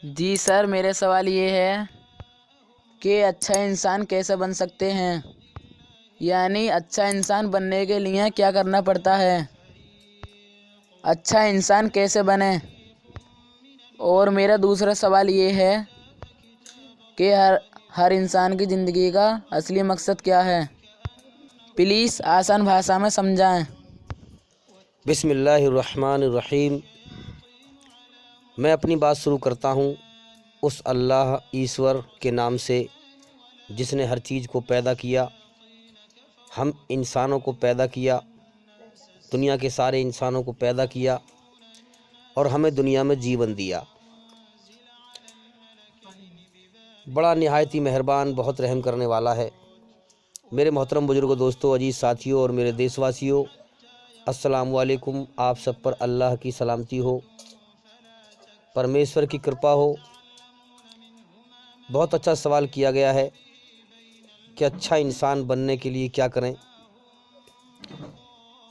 جی سر، میرا سوال یہ ہے کہ اچھا انسان کیسے بن سکتے ہیں؟ یعنی اچھا انسان بننے کے لیے کیا کرنا پڑتا ہے؟ اچھا انسان کیسے بنے؟ اور میرا دوسرا سوال یہ ہے کہ ہر انسان کی زندگی کا اصلی مقصد کیا ہے؟ پلیز آسان بھاشا میں سمجھائیں۔ بسم اللہ الرحمن الرحیم۔ میں اپنی بات شروع کرتا ہوں اس اللہ ایشور کے نام سے جس نے ہر چیز کو پیدا کیا، ہم انسانوں کو پیدا کیا، دنیا کے سارے انسانوں کو پیدا کیا اور ہمیں دنیا میں جیون دیا۔ بڑا نہایت ہی مہربان، بہت رحم کرنے والا ہے۔ میرے محترم بزرگوں، دوستوں، عزیز ساتھیوں اور میرے دیش واسیوں، السلام علیکم۔ آپ سب پر اللہ کی سلامتی ہو، پرمیشور کی کرپا ہو۔ بہت اچھا سوال کیا گیا ہے کہ اچھا انسان بننے کے لیے کیا کریں۔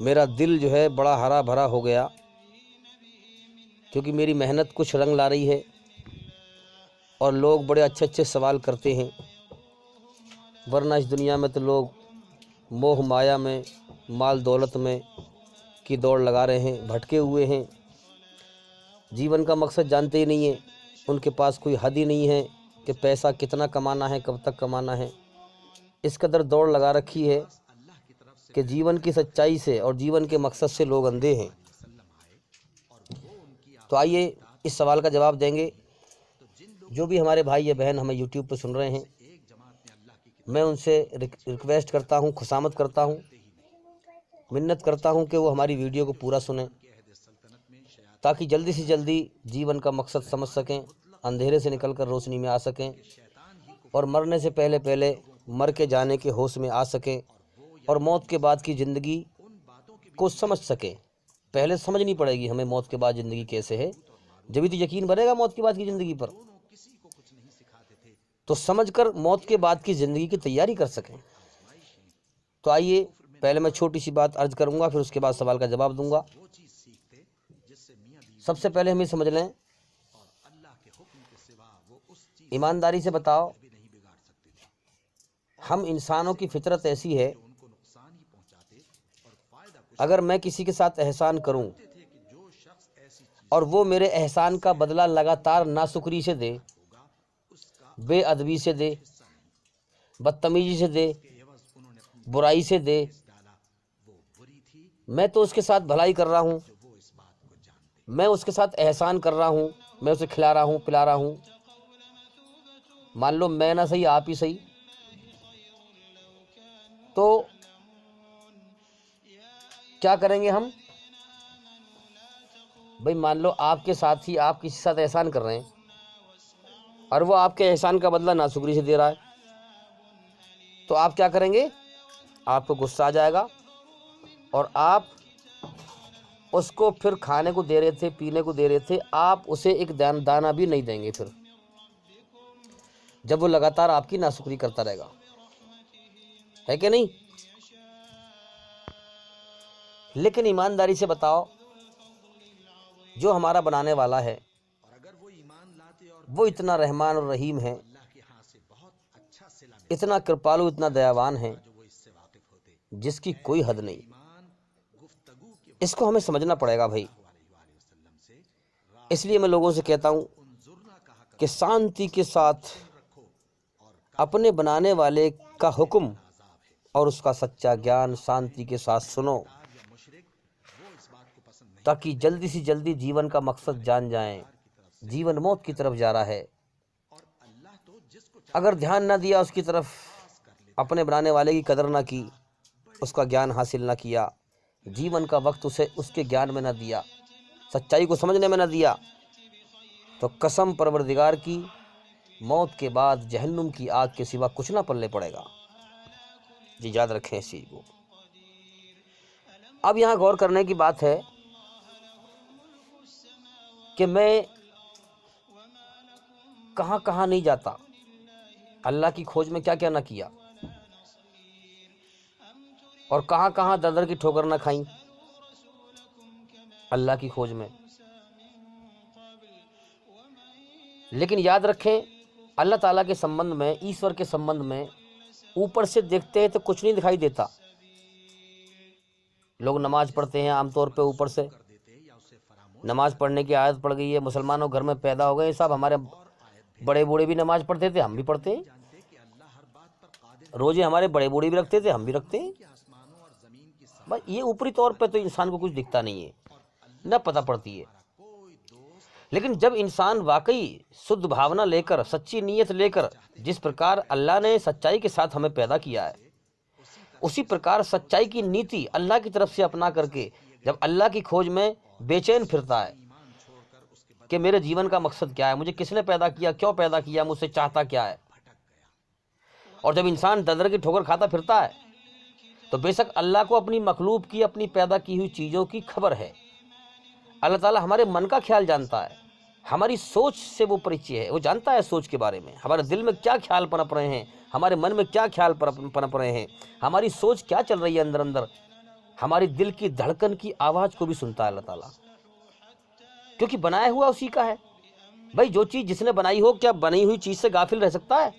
میرا دل جو ہے بڑا ہرا بھرا ہو گیا، کیونکہ میری محنت کچھ رنگ لا رہی ہے اور لوگ بڑے اچھے اچھے سوال کرتے ہیں، ورنہ اس دنیا میں تو لوگ موہ مایا میں، مال دولت میں کی دوڑ لگا رہے ہیں، بھٹکے ہوئے ہیں، جیون کا مقصد جانتے ہی نہیں ہیں۔ ان کے پاس کوئی حد ہی نہیں ہے کہ پیسہ کتنا کمانا ہے، کب تک کمانا ہے۔ اس قدر دوڑ لگا رکھی ہے کہ جیون کی سچائی سے اور جیون کے مقصد سے لوگ اندھے ہیں۔ تو آئیے اس سوال کا جواب دیں گے۔ جو بھی ہمارے بھائی یا بہن ہمیں یوٹیوب پہ سن رہے ہیں، میں ان سے ریکویسٹ کرتا ہوں، خصامت کرتا ہوں، منت کرتا ہوں کہ وہ ہماری ویڈیو کو پورا سنیں، تاکہ جلدی سے جلدی جیون کا مقصد سمجھ سکیں، اندھیرے سے نکل کر روشنی میں آ سکیں، اور مرنے سے پہلے پہلے مر کے جانے کے ہوش میں آ سکیں، اور موت کے بعد کی زندگی کو سمجھ سکیں۔ پہلے سمجھنی پڑے گی ہمیں موت کے بعد زندگی کیسے ہے، جبھی تو یقین بنے گا موت کے بعد کی زندگی پر۔ تو سمجھ کر موت کے بعد کی زندگی کی تیاری کر سکیں۔ تو آئیے پہلے میں چھوٹی سی بات عرض کروں گا، پھر اس کے بعد سوال کا جواب دوں گا۔ سب سے پہلے ہم یہ سمجھ لیں، ایمانداری سے بتاؤ، ہم انسانوں کی فطرت ایسی ہے، اگر میں کسی کے ساتھ احسان کروں اور وہ میرے احسان کا بدلہ لگاتار ناشکری سے دے، بے ادبی سے دے، بدتمیزی سے دے، برائی سے دے، میں تو اس کے ساتھ بھلائی کر رہا ہوں، میں اس کے ساتھ احسان کر رہا ہوں، میں اسے کھلا رہا ہوں، پلا رہا ہوں۔ مان لو میں نہ صحیح، آپ ہی صحیح، تو کیا کریں گے ہم؟ بھئی مان لو آپ کے ساتھ ہی آپ کسی کے ساتھ احسان کر رہے ہیں اور وہ آپ کے احسان کا بدلہ ناشکری سے دے رہا ہے، تو آپ کیا کریں گے؟ آپ کو غصہ آ جائے گا اور آپ اس کو پھر کھانے کو دے رہے تھے، پینے کو دے رہے تھے، آپ اسے ایک دانہ بھی نہیں دیں گے پھر، جب وہ لگاتار آپ کی ناشکری کرتا رہے گا، ہے کہ نہیں؟ لیکن ایمانداری سے بتاؤ، جو ہمارا بنانے والا ہے وہ اتنا رحمان اور رحیم ہے، اتنا کرپالو، اتنا دیاوان ہے، جس کی کوئی حد نہیں۔ اس کو ہمیں سمجھنا پڑے گا بھائی۔ اس لیے میں لوگوں سے کہتا ہوں کہ شانتی کے ساتھ اپنے بنانے والے کا حکم اور اس کا سچا گیان شانتی کے ساتھ سنو، تاکہ جلدی سے جلدی جیون کا مقصد جان جائیں۔ جیون موت کی طرف جا رہا ہے، اگر دھیان نہ دیا اس کی طرف، اپنے بنانے والے کی قدر نہ کی، اس کا گیان حاصل نہ کیا، جیون کا وقت اسے اس کے گیان میں نہ دیا، سچائی کو سمجھنے میں نہ دیا، تو قسم پروردگار کی، موت کے بعد جہنم کی آگ کے سوا کچھ نہ پلے پڑے گا۔ جی یاد رکھیں اس چیز کو۔ اب یہاں غور کرنے کی بات ہے کہ میں کہاں کہاں نہیں جاتا، اللہ کی کھوج میں کیا کیا نہ کیا، اور کہاں کہاں در در کی ٹھوکر نہ کھائیں اللہ کی کھوج میں۔ لیکن یاد رکھیں اللہ تعالیٰ کے سمبند میں، ایشور کے سمبند میں اوپر سے دیکھتے ہیں تو کچھ نہیں دکھائی دیتا۔ لوگ نماز پڑھتے ہیں عام طور پہ اوپر سے، نماز پڑھنے کی عادت پڑ گئی ہے، مسلمانوں گھر میں پیدا ہو گئے صاحب، ہمارے بڑے بوڑھے بھی نماز پڑھتے تھے، ہم بھی پڑھتے ہیں، روزے ہمارے بڑے بوڑھے بھی رکھتے تھے، ہم بھی رکھتے ہیں۔ بس یہ اوپری طور پہ تو انسان کو کچھ دکھتا نہیں ہے، نہ پتہ پڑتی ہے۔ لیکن جب انسان واقعی شدھ بھاونا لے کر، سچی نیت لے کر، جس پرکار اللہ نے سچائی کے ساتھ ہمیں پیدا کیا ہے، اسی پرکار سچائی کی نیتی اللہ کی طرف سے اپنا کر کے جب اللہ کی کھوج میں بے چین پھرتا ہے کہ میرے جیون کا مقصد کیا ہے، مجھے کس نے پیدا کیا، کیوں پیدا کیا، مجھ سے چاہتا کیا ہے، اور جب انسان در در کی ٹھوکر کھاتا پھرتا ہے تو بے شک اللہ کو اپنی مخلوق کی، اپنی پیدا کی ہوئی چیزوں کی خبر ہے۔ اللہ تعالیٰ ہمارے من کا خیال جانتا ہے، ہماری سوچ سے وہ پریچی ہے، وہ جانتا ہے سوچ کے بارے میں، ہمارے دل میں کیا خیال پنپ رہے ہیں، ہمارے من میں کیا خیال پنپ رہے ہیں، ہماری سوچ کیا چل رہی ہے اندر اندر، ہماری دل کی دھڑکن کی آواز کو بھی سنتا ہے اللہ تعالیٰ، کیونکہ بنایا ہوا اسی کا ہے۔ بھائی جو چیز جس نے بنائی ہو، کیا بنی ہوئی چیز سے غافل رہ سکتا ہے،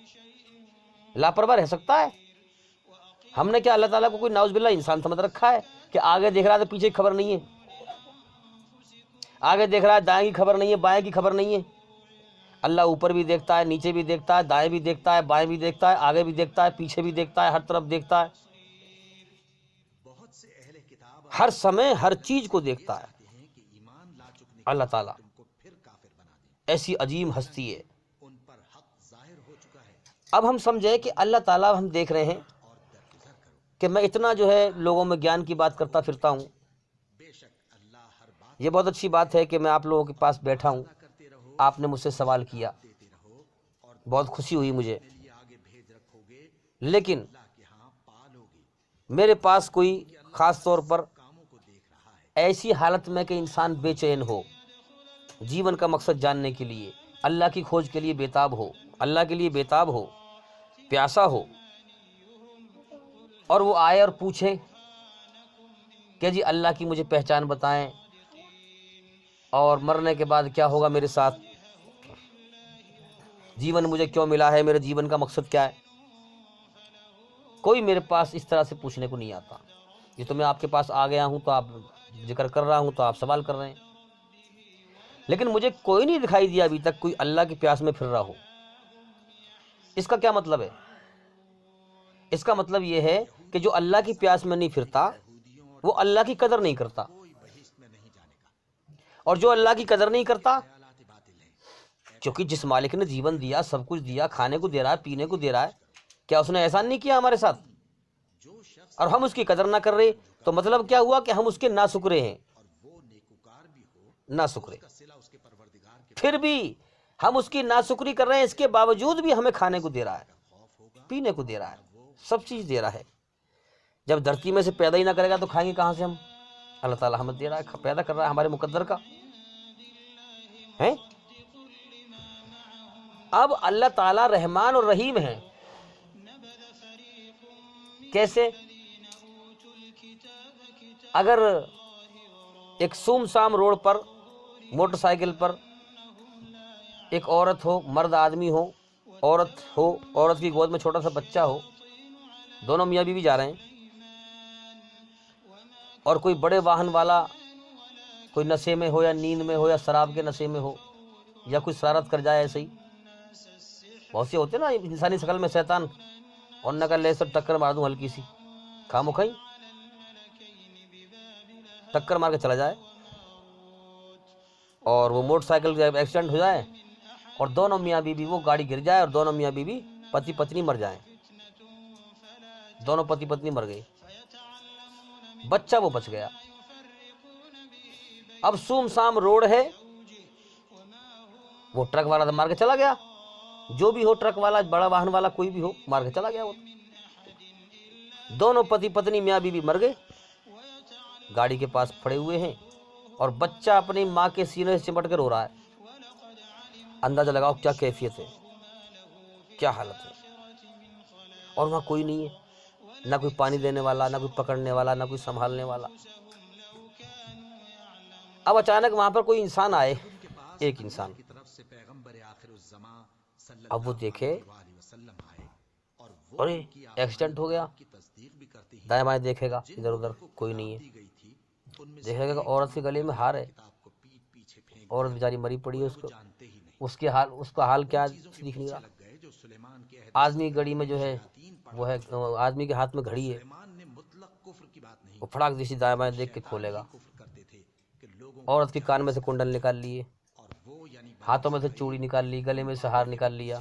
لاپرواہ رہ سکتا ہے؟ ہم نے کیا اللہ تعالیٰ کو کوئی نعوذ باللہ انسان سمجھ رکھا ہے کہ آگے دیکھ رہا ہے تو پیچھے کی خبر نہیں ہے، آگے دیکھ رہا ہے دائیں کی خبر نہیں ہے، بائیں کی خبر نہیں ہے؟ اللہ اوپر بھی دیکھتا ہے، نیچے بھی دیکھتا ہے، دائیں بھی دیکھتا ہے، بائیں بھی دیکھتا ہے، آگے بھی دیکھتا ہے، پیچھے بھی دیکھتا ہے، ہر طرف دیکھتا ہے، ہر سمے ہر چیز کو دیکھتا ہے اللہ تعالیٰ۔ ایسی عظیم ہستی ہے۔ اب ہم سمجھیں کہ اللہ تعالیٰ ہم دیکھ رہے ہیں کہ میں اتنا جو ہے لوگوں میں گیان کی بات کرتا پھرتا ہوں، یہ بہت اچھی بات ہے کہ میں آپ لوگوں کے پاس بیٹھا ہوں، آپ نے مجھ سے سوال کیا، بہت خوشی ہوئی مجھے، لیکن میرے پاس کوئی خاص طور پر ایسی حالت میں کہ انسان بے چین ہو، جیون کا مقصد جاننے کے لیے، اللہ کی کھوج کے لیے بیتاب ہو، اللہ کے لیے بیتاب ہو، پیاسا ہو، اور وہ آئے اور پوچھے کہ جی اللہ کی مجھے پہچان بتائیں، اور مرنے کے بعد کیا ہوگا میرے ساتھ، جیون مجھے کیوں ملا ہے، میرے جیون کا مقصد کیا ہے۔ کوئی میرے پاس اس طرح سے پوچھنے کو نہیں آتا، یہ تو میں آپ کے پاس آ گیا ہوں تو آپ ذکر کر رہا ہوں تو آپ سوال کر رہے ہیں، لیکن مجھے کوئی نہیں دکھائی دیا ابھی تک کوئی اللہ کی پیاس میں پھر رہا ہو۔ اس کا کیا مطلب ہے؟ اس کا مطلب یہ ہے کہ جو اللہ کی پیاس میں نہیں پھرتا وہ اللہ کی قدر نہیں کرتا، اور جو اللہ کی قدر نہیں کرتا، کیونکہ جس مالک نے جیون دیا، سب کچھ دیا، کھانے کو دے رہا ہے، پینے کو دے رہا ہے، کیا اس نے احسان نہیں کیا ہمارے ساتھ؟ اور ہم اس کی قدر نہ کر رہے تو مطلب کیا ہوا کہ ہم اس کے ناشکرے ہیں، ناشکرے۔ پھر بھی ہم اس کی ناشکری کر رہے ہیں، اس کے باوجود بھی ہمیں کھانے کو دے رہا ہے، پینے کو دے رہا ہے، سب چیز دے رہا ہے۔ جب دھرتی میں سے پیدا ہی نہ کرے گا تو کھائیں گے کہاں سے ہم؟ اللہ تعالیٰ ہمیں دے رہا ہے، پیدا کر رہا ہے ہمارے مقدر کا ہے۔ اب اللہ تعالیٰ رحمان اور رحیم ہے، کیسے؟ اگر ایک سوم سام روڈ پر موٹر سائیکل پر ایک عورت ہو، مرد آدمی ہو، عورت ہو، عورت کی گود میں چھوٹا سا بچہ ہو، دونوں میاں بیوی جا رہے ہیں، اور کوئی بڑے واہن والا کوئی نشے میں ہو یا نیند میں ہو یا شراب کے نشے میں ہو یا کوئی شرارت کر جائے، ایسے ہی بہت سے ہوتے نا انسانی شکل میں شیطان، اور نہ کر لے سب ٹکر مار دوں ہلکی سی، خام کھائی ٹکر مار کے چلا جائے، اور وہ موٹر سائیکل کا ایکسیڈنٹ ہو جائے اور دونوں میاں بیوی، وہ گاڑی گر جائے اور دونوں میاں بیوی پتی پتنی مر جائیں، دونوں پتی پتنی مر گئی، بچہ وہ بچ گیا۔ اب سوم سام روڈ ہے، وہ ٹرک والا تو مار کے چلا گیا، جو بھی ہو، ٹرک والا، بڑا واہن والا، کوئی بھی ہو، مار کے چلا گیا، وہ دونوں پتی پتنی میاں بیوی مر گئے، گاڑی کے پاس پڑے ہوئے ہیں، اور بچہ اپنی ماں کے سینے سے چمٹ کے رو رہا ہے۔ اندازہ لگاؤ کیا کیفیت ہے، کیا حالت ہے، اور وہاں کوئی نہیں ہے، نہ کوئی پانی دینے والا، نہ کوئی پکڑنے والا، نہ کوئی سنبھالنے والا۔ اب اچانک وہاں پر کوئی انسان آئے، ایک انسان، اب وہ دیکھے ارے ایکسیڈنٹ ہو گیا، دائیں بائیں دیکھے گا، ادھر ادھر کوئی نہیں ہے، دیکھے گا کہ عورت کے گلے میں ہار ہے، عورت بیچاری مری پڑی ہے، اس کا حال کیا دکھ نہیں رہا۔ آدمی کی گھڑی میں جو ہے وہ ہے، آدمی کے ہاتھ میں گھڑی ہے، وہ پھڑاک دیسی دائیں بائیں دیکھ کے کھولے گا۔ عورت کے کان میں سے کنڈل نکال لیے، ہاتھوں میں سے چوڑی نکال لی، گلے میں سے ہار نکال لیا۔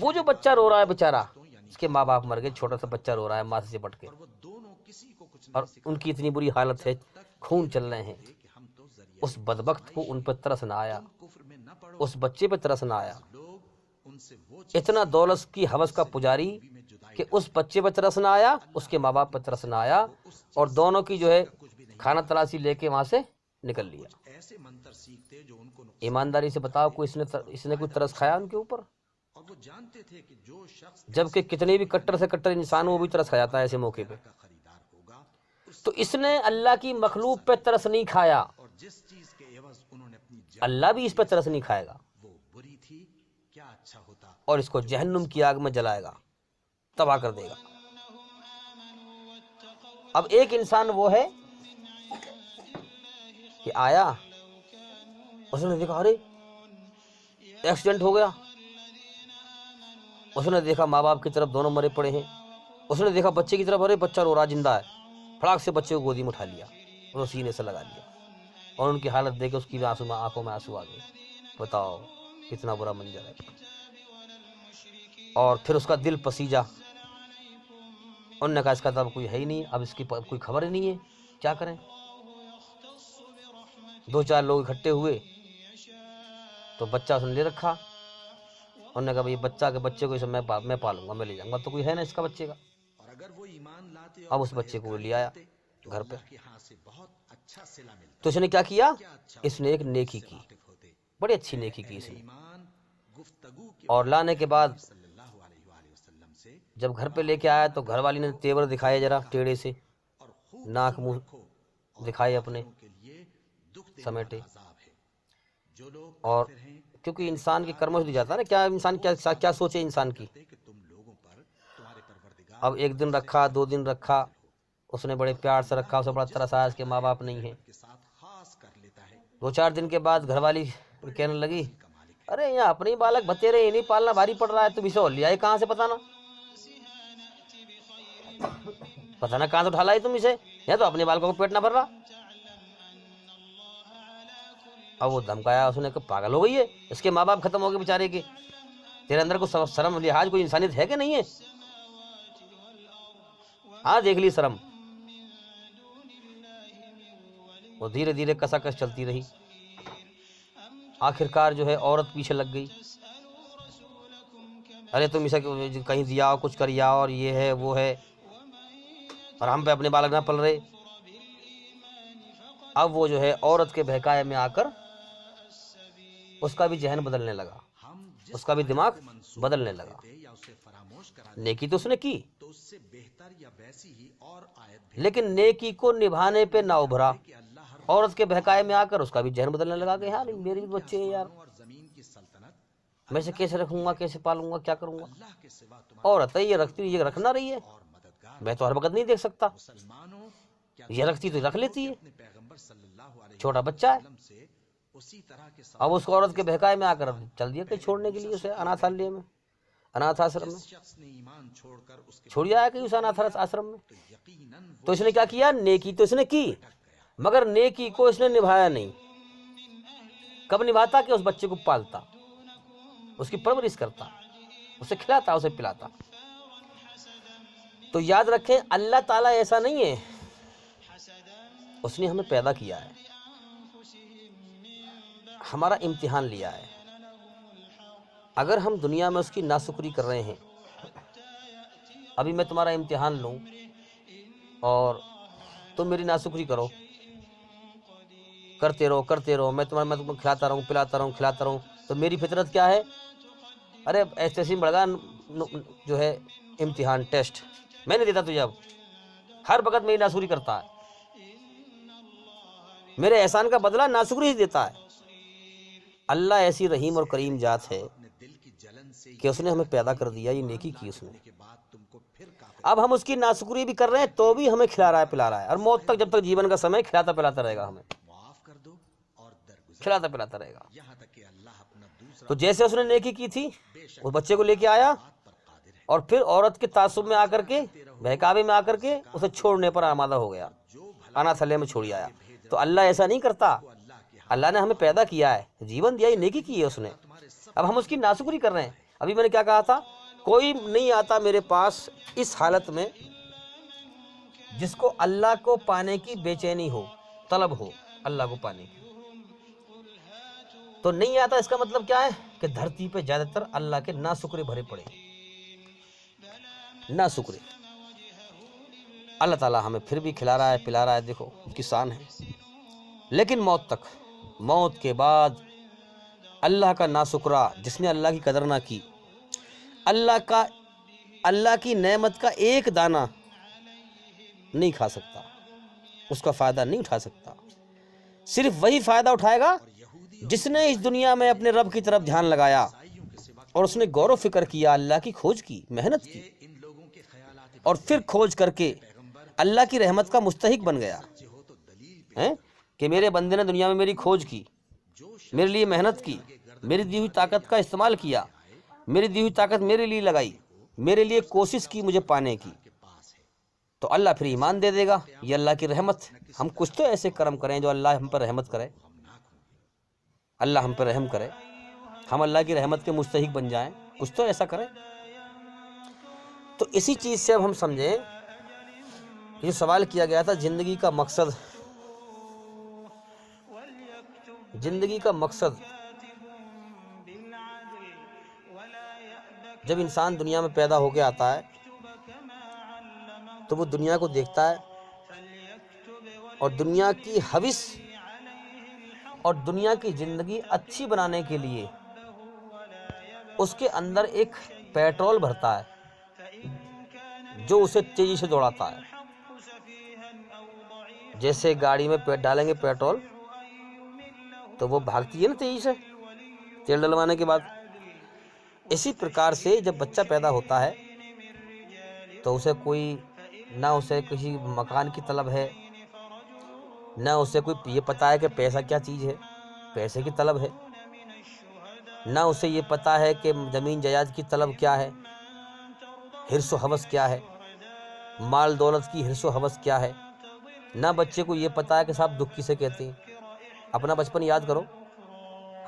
وہ جو بچہ رو رہا ہے بیچارہ، اس کے ماں باپ مر گئے، چھوٹا سا بچہ رو رہا ہے ماں سے چپٹ کے، اور ان کی اتنی بری حالت ہے، خون چل رہے ہیں۔ اس بدبخت کو ان پہ ترس نہ آیا، اس بچے پہ ترس نہ آیا۔ اتنا دولت کی ہوس کا پجاری کہ اس بچے پہ ترس نہ آیا، اس کے ماں باپ پہ ترس نہ آیا، اور دونوں کی جو ہے کھانا تلاشی لے کے وہاں سے نکل لیا۔ ایمانداری سے بتاؤ اس نے کوئی ترس کھایا ان کے اوپر؟ جبکہ کتنے بھی کٹر سے کٹر انسان وہ بھی ترس کھا جاتا ہے ایسے موقع پہ۔ تو اس نے اللہ کی مخلوق پہ ترس نہیں کھایا، اللہ بھی اس پہ ترس نہیں کھائے گا، اور اس کو جہنم کی آگ میں جلائے گا، تباہ کر دے گا۔ اب ایک انسان وہ ہے کہ آیا، اس نے دیکھا ارے ایکسیڈنٹ ہو گیا، اس نے دیکھا ماں باپ کی طرف دونوں مرے پڑے ہیں، اس نے دیکھا بچے کی طرف، ارے بچہ رو رہا زندہ ہے، پھڑاک سے بچے کو گودی میں اٹھا لیا اور سینے سے لگا لیا، اور ان کی حالت دیکھ کے اس کی آنکھوں میں آنسو آ گئے۔ بتاؤ کتنا برا منظر ہے۔ اور پھر اس کا دل پسیجا، انہوں نے کہا اس کا تو اب کوئی ہے ہی نہیں، اب اس کی کوئی خبر ہی نہیں ہے، کیا کریں؟ دو چار لوگ اکٹھے ہوئے تو بچہ اس نے لے رکھا، انہوں نے کہا بھائی بچے کو میں پالوں گا، میں لے جاؤں گا، تو کوئی ہے نا اس کا بچے کا۔ اب اس بچے کو لے آیا گھر پہ، تو اس نے کیا کیا؟ اس نے ایک نیکی کی، بڑی اچھی نیکی کی اس نے، اور لانے کے بعد جب گھر پہ لے کے آیا تو گھر والی نے تیور دکھائے ذرا ٹیڑھے سے، ناک منہ دکھائے اپنے سمیٹے، اور کیونکہ انسان کی کرمش نہیں جاتا نا، کیا انسان کیا سوچے انسان کی۔ اب ایک دن رکھا، 2 دن رکھا، اس نے بڑے پیار سے رکھا، اسے بڑا ترس آیا، اس کے ماں باپ نہیں ہیں۔ 2-4 دن کے بعد گھر والی کہنے لگی ارے یہاں اپنے ہی بالک بتیرے انہیں پالنا بھاری پڑ رہا ہے، تم اسے اور لے آئے کہاں سے، پتہ نہ کہاں سے اٹھا لائی تم اسے، یا تو اپنے بالکوں کو پیٹ نہ بھر رہا۔ اب وہ دھمکایا اس نے کہ پاگل ہو گئی ہے، اس کے ماں باپ ختم ہو گئے بیچارے کے، تیرے اندر کوئی شرم لحاظ کوئی انسانیت ہے کہ نہیں ہے؟ ہاں دیکھ لی شرم۔ وہ دھیرے دھیرے کسا کس چلتی رہی، آخرکار جو ہے عورت پیچھے لگ گئی، ارے تم اسے کہیں دیا کچھ کریا، اور یہ ہے وہ ہے، اور ہم پہ اپنے بالک نہ پل رہے۔ اب وہ جو ہے عورت کے بہکائے میں آ کر اس کا بھی ذہن بدلنے لگا، اس کا بھی دماغ بدلنے لگا۔ نیکی تو اس نے کی، لیکن نیکی کو نبھانے پہ نہ ابھرا، عورت کے بہکائے میں آ کر اس کا بھی ذہن بدلنے لگا کہ یار میری بھی بچے ہیں یار، میں اسے کیسے رکھوں گا، کیسے پالوں گا، کیا کروں گا، عورت ہے یہ رکھ نہ رہی ہے، میں تو ہر وقت نہیں دیکھ سکتا، یہ رکھتی تو رکھ لیتی ہے، چھوٹا بچہ ہے۔ اب اس کو عورت کے بہکائے میں آ کر چل دیا کہ چھوڑنے کے لیے اسے اناتھ آشرم میں چھوڑ آیا کہ اسے اناتھ آشرم میں۔ تو اس نے کیا کیا؟ نیکی تو اس نے کی، مگر نیکی کو اس نے نبھایا نہیں۔ کب نبھاتا؟ کہ اس بچے کو پالتا، اس کی پرورش کرتا، اسے کھلاتا، اسے پلاتا۔ تو یاد رکھیں اللہ تعالیٰ ایسا نہیں ہے، اس نے ہمیں پیدا کیا ہے، ہمارا امتحان لیا ہے۔ اگر ہم دنیا میں اس کی ناشکری کر رہے ہیں، ابھی میں تمہارا امتحان لوں اور تم میری ناشکری کرتے رہو، میں تمہیں کھلاتا رہوں، پلاتا رہوں، تو میری فطرت کیا ہے؟ ارے ایسے ہی بڑھ گا جو ہے امتحان، ٹیسٹ میں نے دیتا تجھے، اب ہر وقت میری ناشکری کرتا ہے، میرے احسان کا بدلہ ناشکری ہی دیتا ہے۔ اللہ ایسی رحیم اور کریم ذات ہے کہ اس نے ہمیں پیدا کر دیا، یہ نیکی کی اس نے، اب ہم اس کی ناشکری بھی کر رہے ہیں تو بھی ہمیں کھلا رہا ہے پلا رہا ہے، اور موت تک جب تک جیون کا سمے کھلاتا پلاتا رہے گا، ہمیں کھلاتا پلاتا رہے گا۔ تو جیسے اس نے نیکی کی تھی، اس بچے کو لے کے آیا اور پھر عورت کے تعصب میں آ کر کے، بہکاوے میں آ کر کے اسے چھوڑنے پر آمادہ ہو گیا، اناتھلے میں چھوڑی آیا۔ تو اللہ ایسا نہیں کرتا، اللہ نے ہمیں پیدا کیا ہے، جیون دیا، یہ نیکی کی ہے اس نے، اب ہم اس کی ناشکری کر رہے ہیں۔ ابھی میں نے کیا کہا تھا، کوئی نہیں آتا میرے پاس اس حالت میں جس کو اللہ کو پانے کی بے چینی ہو، طلب ہو اللہ کو پانے کی، تو نہیں آتا۔ اس کا مطلب کیا ہے کہ دھرتی پہ زیادہ تر اللہ کے ناشکرے بھرے پڑے، ناشکرے۔ اللہ تعالیٰ ہمیں پھر بھی کھلا رہا ہے پلا رہا ہے، دیکھو اس کی شان ہے، لیکن موت تک، موت کے بعد اللہ کا ناشکرا، جس نے اللہ کی قدر نہ کی، اللہ کی نعمت کا ایک دانہ نہیں کھا سکتا، اس کا فائدہ نہیں اٹھا سکتا۔ صرف وہی فائدہ اٹھائے گا جس نے اس دنیا میں اپنے رب کی طرف دھیان لگایا اور اس نے غور و فکر کیا، اللہ کی کھوج کی، محنت کی، اور پھر کھوج کر کے اللہ کی رحمت کا مستحق بن گیا کہ میرے بندے نے دنیا میں میری کھوج کی، میرے لیے محنت کی، میری دی ہوئی طاقت کا استعمال کیا، میری دی ہوئی طاقت میرے لیے لگائی، میرے لیے کوشش کی مجھے پانے کی، تو اللہ پھر ایمان دے دے گا۔ یہ اللہ کی رحمت۔ ہم کچھ تو ایسے کرم کریں جو اللہ ہم پر رحمت کرے، اللہ ہم پر رحم کرے، ہم اللہ کی رحمت کے مستحق بن جائیں، کچھ تو ایسا کریں۔ تو اسی چیز سے اب ہم سمجھیں، یہ سوال کیا گیا تھا زندگی کا مقصد، زندگی کا مقصد جب انسان دنیا میں پیدا ہو کے آتا ہے تو وہ دنیا کو دیکھتا ہے اور دنیا کی حوث اور دنیا کی زندگی اچھی بنانے کے لیے اس کے اندر ایک پیٹرول بھرتا ہے جو اسے تیزی سے دوڑاتا ہے۔ جیسے گاڑی میں ڈالیں گے پیٹرول تو وہ بھاگتی ہے نا تیزی سے تیل ڈلوانے کے بعد، اسی پرکار سے جب بچہ پیدا ہوتا ہے تو اسے کوئی نہ اسے کسی مکان کی طلب ہے، نہ اسے کوئی یہ پتہ ہے کہ پیسہ کیا چیز ہے، پیسے کی طلب ہے، نہ اسے یہ پتہ ہے کہ زمین جائیداد کی طلب کیا ہے، حرص و ہوس کیا ہے، مال دولت کی حرص و ہوس کیا ہے، نہ بچے کو یہ پتہ ہے کہ صاحب دکھ کسے کہتے ہیں۔ اپنا بچپن یاد کرو،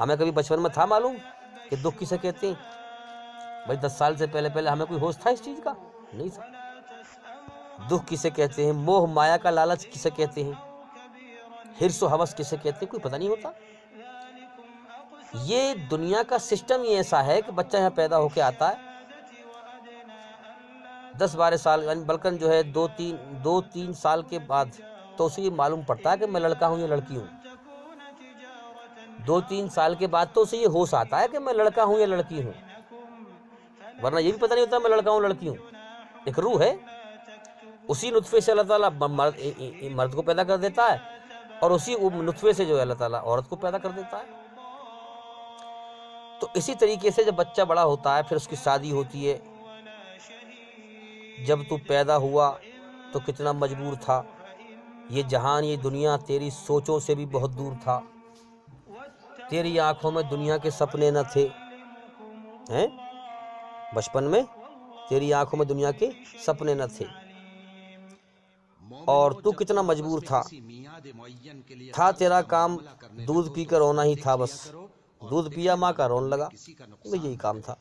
ہمیں کبھی بچپن میں تھا معلوم کہ دکھ کسے کہتے ہیں؟ بھائی 10 سال سے پہلے ہمیں کوئی ہوش تھا اس چیز کا؟ نہیں تھا۔ دکھ کسے کہتے ہیں، موہ مایا کا لالچ کسے کہتے ہیں، حرص و ہوس کسے کہتے ہیں، کوئی پتہ نہیں ہوتا۔ یہ دنیا کا سسٹم ہی ایسا ہے کہ بچہ یہاں پیدا ہو کے آتا ہے، 10-12 سال بلکہ جو ہے 2-3 سال کے بعد تو اسے یہ معلوم پڑتا ہے کہ میں لڑکا ہوں یا لڑکی ہوں۔ 2-3 سال کے بعد تو اسے یہ ہوش آتا ہے کہ میں لڑکا ہوں یا لڑکی ہوں، ورنہ یہ بھی پتہ نہیں ہوتا میں لڑکا ہوں لڑکی ہوں۔ ایک روح ہے، اسی نطفے سے اللہ تعالیٰ مرد کو پیدا کر دیتا ہے اور اسی نطفے سے جو ہے اللہ تعالیٰ عورت کو پیدا کر دیتا ہے۔ تو اسی طریقے سے جب بچہ بڑا ہوتا ہے پھر اس کی شادی ہوتی ہے۔ جب تو پیدا ہوا تو کتنا مجبور تھا، یہ جہان یہ دنیا تیری سوچوں سے بھی بہت دور تھا، تیری آنکھوں میں دنیا کے سپنے نہ تھے، بچپن میں تیری آنکھوں میں دنیا کے سپنے نہ تھے، اور تو کتنا مجبور تھا تیرا کام دودھ پی کر رونا ہی تھا، بس دودھ پیا ماں کا رون لگا، یہی کام تھا۔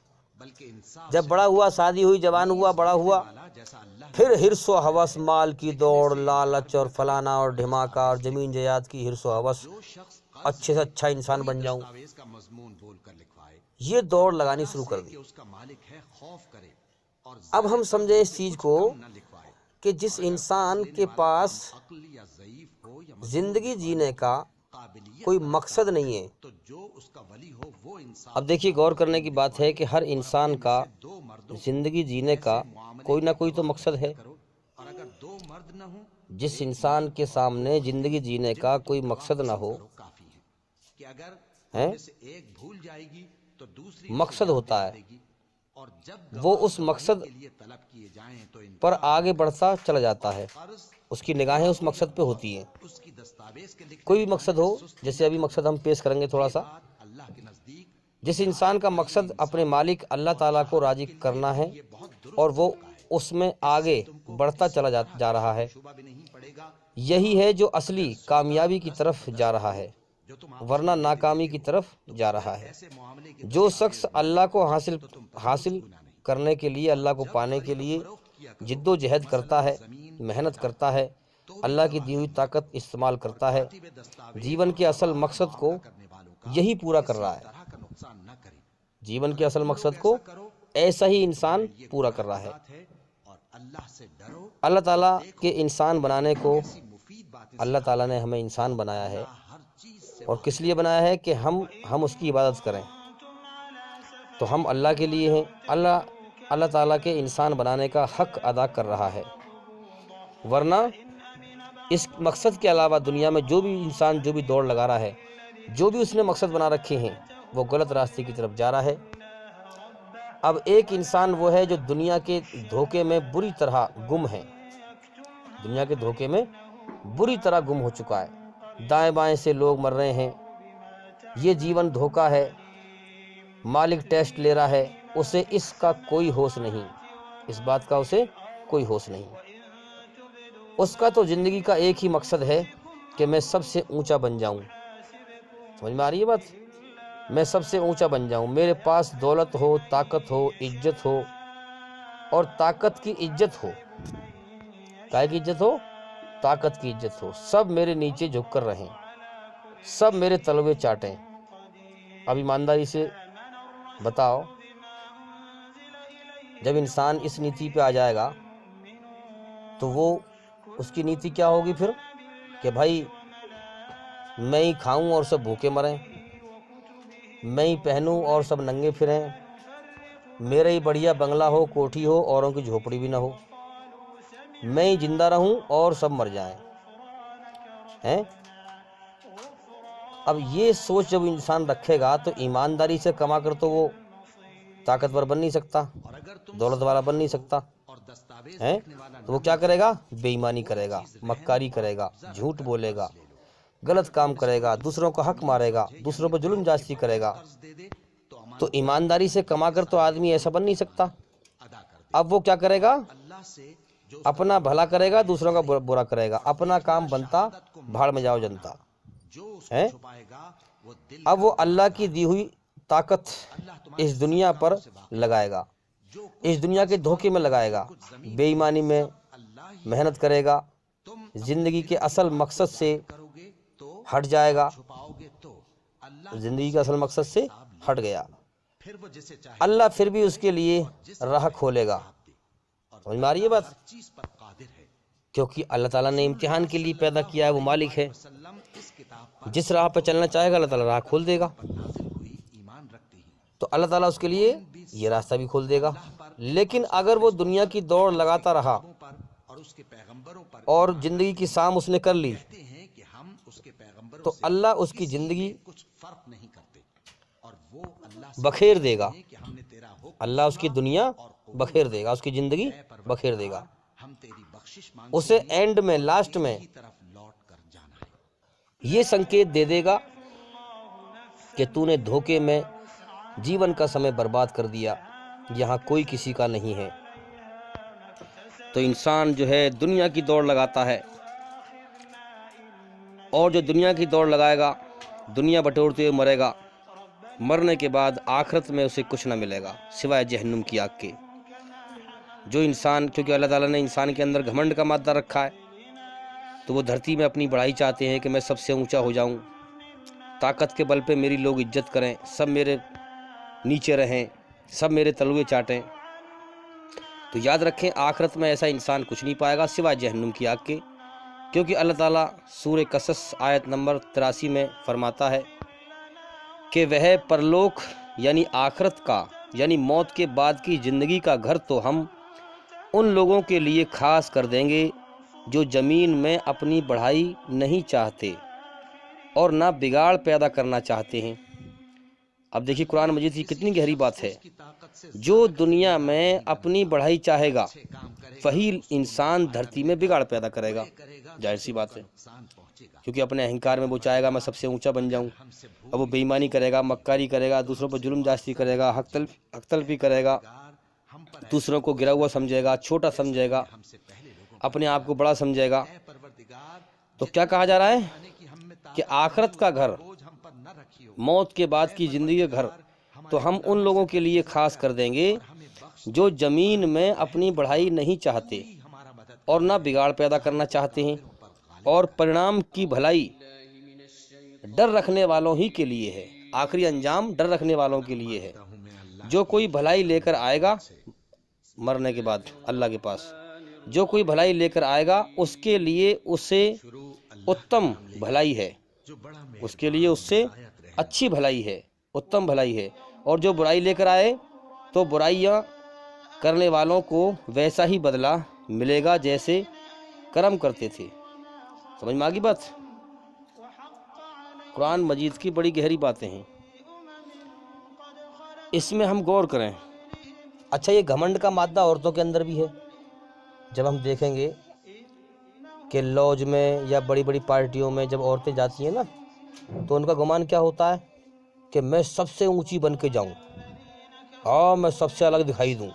جب بڑا ہوا، شادی ہوئی، جوان ہوا، بڑا ہوا، پھر حرص و ہوس، مال کی دوڑ، لالچ اور فلانا اور ڈھماکہ اور زمین جائیداد کی حرص و ہوس، اچھے سے اچھا انسان بن جاؤں، یہ دوڑ لگانی شروع کر دی۔ اب ہم سمجھیں اس چیز کو کہ جس انسان کے پاس زندگی جینے کا کوئی مقصد نہیں ہے، اب دیکھیے غور کرنے کی بات ہے کہ ہر انسان کا زندگی جینے کا کوئی نہ کوئی تو مقصد ہے۔ جس انسان کے سامنے زندگی جینے کا کوئی مقصد نہ ہو، ہیں مقصد ہوتا ہے، وہ اس مقصد پر آگے بڑھتا چلا جاتا ہے، اس کی نگاہیں اس مقصد پہ ہوتی ہیں۔ کوئی بھی مقصد ہو، جیسے ابھی مقصد ہم پیش کریں گے تھوڑا سا، جس انسان کا مقصد اپنے مالک اللہ تعالیٰ کو راضی کرنا ہے اور وہ اس میں آگے بڑھتا چلا جا رہا ہے، یہی ہے جو اصلی کامیابی کی طرف جا رہا ہے، ورنہ ناکامی کی طرف جا رہا ہے۔ جو شخص اللہ کو حاصل کرنے کے لیے، اللہ کو پانے کے لیے جد و جہد کرتا ہے، محنت کرتا ہے، اللہ کی دی ہوئی طاقت استعمال کرتا ہے، جیون کے اصل مقصد کو یہی پورا کر رہا ہے، جیون کے اصل مقصد کو ایسا ہی انسان پورا کر رہا ہے۔ اللہ تعالیٰ کے انسان بنانے کو، اللہ تعالیٰ نے ہمیں انسان بنایا ہے، اور کس لیے بنایا ہے کہ ہم اس کی عبادت کریں، تو ہم اللہ کے لیے ہیں۔ اللہ تعالیٰ کے انسان بنانے کا حق ادا کر رہا ہے، ورنہ اس مقصد کے علاوہ دنیا میں جو بھی انسان جو بھی دوڑ لگا رہا ہے، جو بھی اس نے مقصد بنا رکھے ہیں، وہ غلط راستے کی طرف جا رہا ہے۔ اب ایک انسان وہ ہے جو دنیا کے دھوکے میں بری طرح گم ہے، دنیا کے دھوکے میں بری طرح گم ہو چکا ہے، دائیں بائیں سے لوگ مر رہے ہیں، یہ جیون دھوکا ہے، مالک ٹیسٹ لے رہا ہے، اسے اس کا کوئی ہوش نہیں، اس بات کا اسے کوئی ہوش نہیں۔ اس کا تو زندگی کا ایک ہی مقصد ہے کہ میں سب سے اونچا بن جاؤں، سمجھ میں آ رہی ہے بات؟ میں سب سے اونچا بن جاؤں، میرے پاس دولت ہو، طاقت ہو، عزت ہو، اور طاقت کی عزت ہو، کائے کی عزت ہو؟ طاقت کی عزت ہو، سب میرے نیچے جھک کر رہیں، سب میرے تلوے چاٹیں۔ اب ایمانداری سے بتاؤ، جب انسان اس نیتی پہ آ جائے گا تو وہ اس کی نیتی کیا ہوگی پھر؟ کہ بھائی میں ہی کھاؤں اور سب بھوکے مریں، میں ہی پہنوں اور سب ننگے پھریں، میرا ہی بڑھیا بنگلہ ہو، کوٹھی ہو، اوروں کی جھوپڑی بھی نہ ہو، میں ہی زندہ رہوں اور سب مر جائیں، ہیں؟ اب یہ سوچ جب انسان رکھے گا تو ایمانداری سے کما کر تو وہ طاقتور بن نہیں سکتا، دولت والا بن نہیں سکتا، ہیں؟ تو وہ کیا کرے گا؟ بے ایمانی کرے گا، مکاری کرے گا، جھوٹ بولے گا، غلط کام کرے گا، دوسروں کا حق مارے گا، دوسروں پر ظلم جاستی کرے گا۔ تو ایمانداری سے کما کر تو آدمی ایسا بن نہیں سکتا۔ اب وہ کیا کرے گا؟ اپنا بھلا کرے گا، دوسروں کا برا کرے گا، اپنا کام بنتا، بھاڑ میں جاؤ جنتا، ہیں؟ اب وہ اللہ کی دی ہوئی طاقت اس دنیا پر لگائے گا، اس دنیا کے دھوکے میں لگائے گا، بے ایمانی میں محنت کرے گا، زندگی کے اصل مقصد سے ہٹ جائے گا، زندگی کا اصل مقصد سے ہٹ گیا، اللہ پھر بھی اس کے لیے راہ کھولے گا۔ سمجھ میں آ رہی ہے بات؟ کیونکہ اللہ تعالیٰ نے امتحان کے لیے پیدا کیا ہے، وہ مالک ہے، جس راہ پہ چلنا چاہے گا اللہ تعالیٰ راہ کھول دے گا، تو اللہ تعالیٰ اس کے لیے یہ راستہ بھی کھول دے گا۔ لیکن اگر وہ دنیا کی دوڑ لگاتا رہا اور زندگی کی سام اس نے کر لی تو اللہ اس کی زندگی بکھیر دے گا، اللہ اس کی دنیا بکھیر دے گا، اس کی زندگی بکھیر دے گا، اسے اینڈ میں، لاسٹ میں یہ سنکیت دے دے گا کہ تو نے دھوکے میں جیون کا سمے برباد کر دیا، یہاں کوئی کسی کا نہیں ہے۔ تو انسان جو ہے دنیا کی دوڑ لگاتا ہے، اور جو دنیا کی دوڑ لگائے گا دنیا بٹورتے ہوئے مرے گا، مرنے کے بعد آخرت میں اسے کچھ نہ ملے گا سوائے جہنم کی آگ کے۔ جو انسان، کیونکہ اللہ تعالیٰ نے انسان کے اندر گھمنڈ کا مادہ رکھا ہے، تو وہ دھرتی میں اپنی بڑائی چاہتے ہیں کہ میں سب سے اونچا ہو جاؤں، طاقت کے بل پہ میری لوگ عزت کریں، سب میرے نیچے رہیں، سب میرے تلوے چاٹیں۔ تو یاد رکھیں آخرت میں ایسا انسان کچھ نہیں پائے گا سوائے جہنم کی آگ کے، کیونکہ اللہ تعالیٰ سورہ قصص آیت نمبر 83 میں فرماتا ہے کہ وہ پرلوک یعنی آخرت کا، یعنی موت کے بعد کی زندگی کا گھر تو ہم ان لوگوں کے لیے خاص کر دیں گے جو زمین میں اپنی بڑھائی نہیں چاہتے اور نہ بگاڑ پیدا کرنا چاہتے ہیں۔ اب دیکھیے قرآن مجید کی کتنی گہری بات ہے. جو دنیا میں اپنی بڑھائی چاہے گا وہی انسان دھرتی میں بگاڑ پیدا کرے گا. ظاہر سی بات ہے، کیونکہ اپنے اہنکار میں وہ چاہے گا میں سب سے اونچا بن جاؤں. اب وہ بے ایمانی کرے گا، مکاری کرے گا، دوسروں پر ظلم جاستی کرے گا، حق تلفی کرے گا، دوسروں کو گرا ہوا سمجھے گا، چھوٹا سمجھے گا، اپنے آپ کو بڑا سمجھے گا. تو کیا کہا جا رہا ہے کہ آخرت کا گھر، موت کے بعد کی زندگی کا گھر تو ہم ان لوگوں کے لیے خاص کر دیں گے جو زمین میں اپنی بڑھائی نہیں چاہتے اور نہ بگاڑ پیدا کرنا چاہتے ہیں، اور پرینام کی بھلائی ڈر رکھنے والوں ہی کے لیے ہے. آخری انجام ڈر رکھنے والوں کے لیے ہے. جو کوئی بھلائی لے کر آئے گا مرنے کے بعد اللہ کے پاس، جو کوئی بھلائی لے کر آئے گا اس کے لیے اسے اتم بھلائی ہے، اس کے لیے اس سے اچھی بھلائی ہے، اتم بھلائی ہے. اور جو برائی لے کر آئے تو برائیاں کرنے والوں کو ویسا ہی بدلہ ملے گا جیسے کرم کرتے تھے. سمجھ میں آگی بات؟ قرآن مجید کی بڑی گہری باتیں ہیں، اس میں ہم غور کریں. اچھا، یہ گھمنڈ کا مادہ عورتوں کے اندر بھی ہے. جب ہم دیکھیں گے کہ لاج میں یا بڑی بڑی پارٹیوں میں جب عورتیں جاتی ہیں نا تو ان کا گمان کیا ہوتا ہے کہ میں سب سے اونچی بن کے جاؤں، اور میں سب سے الگ دکھائی دوں،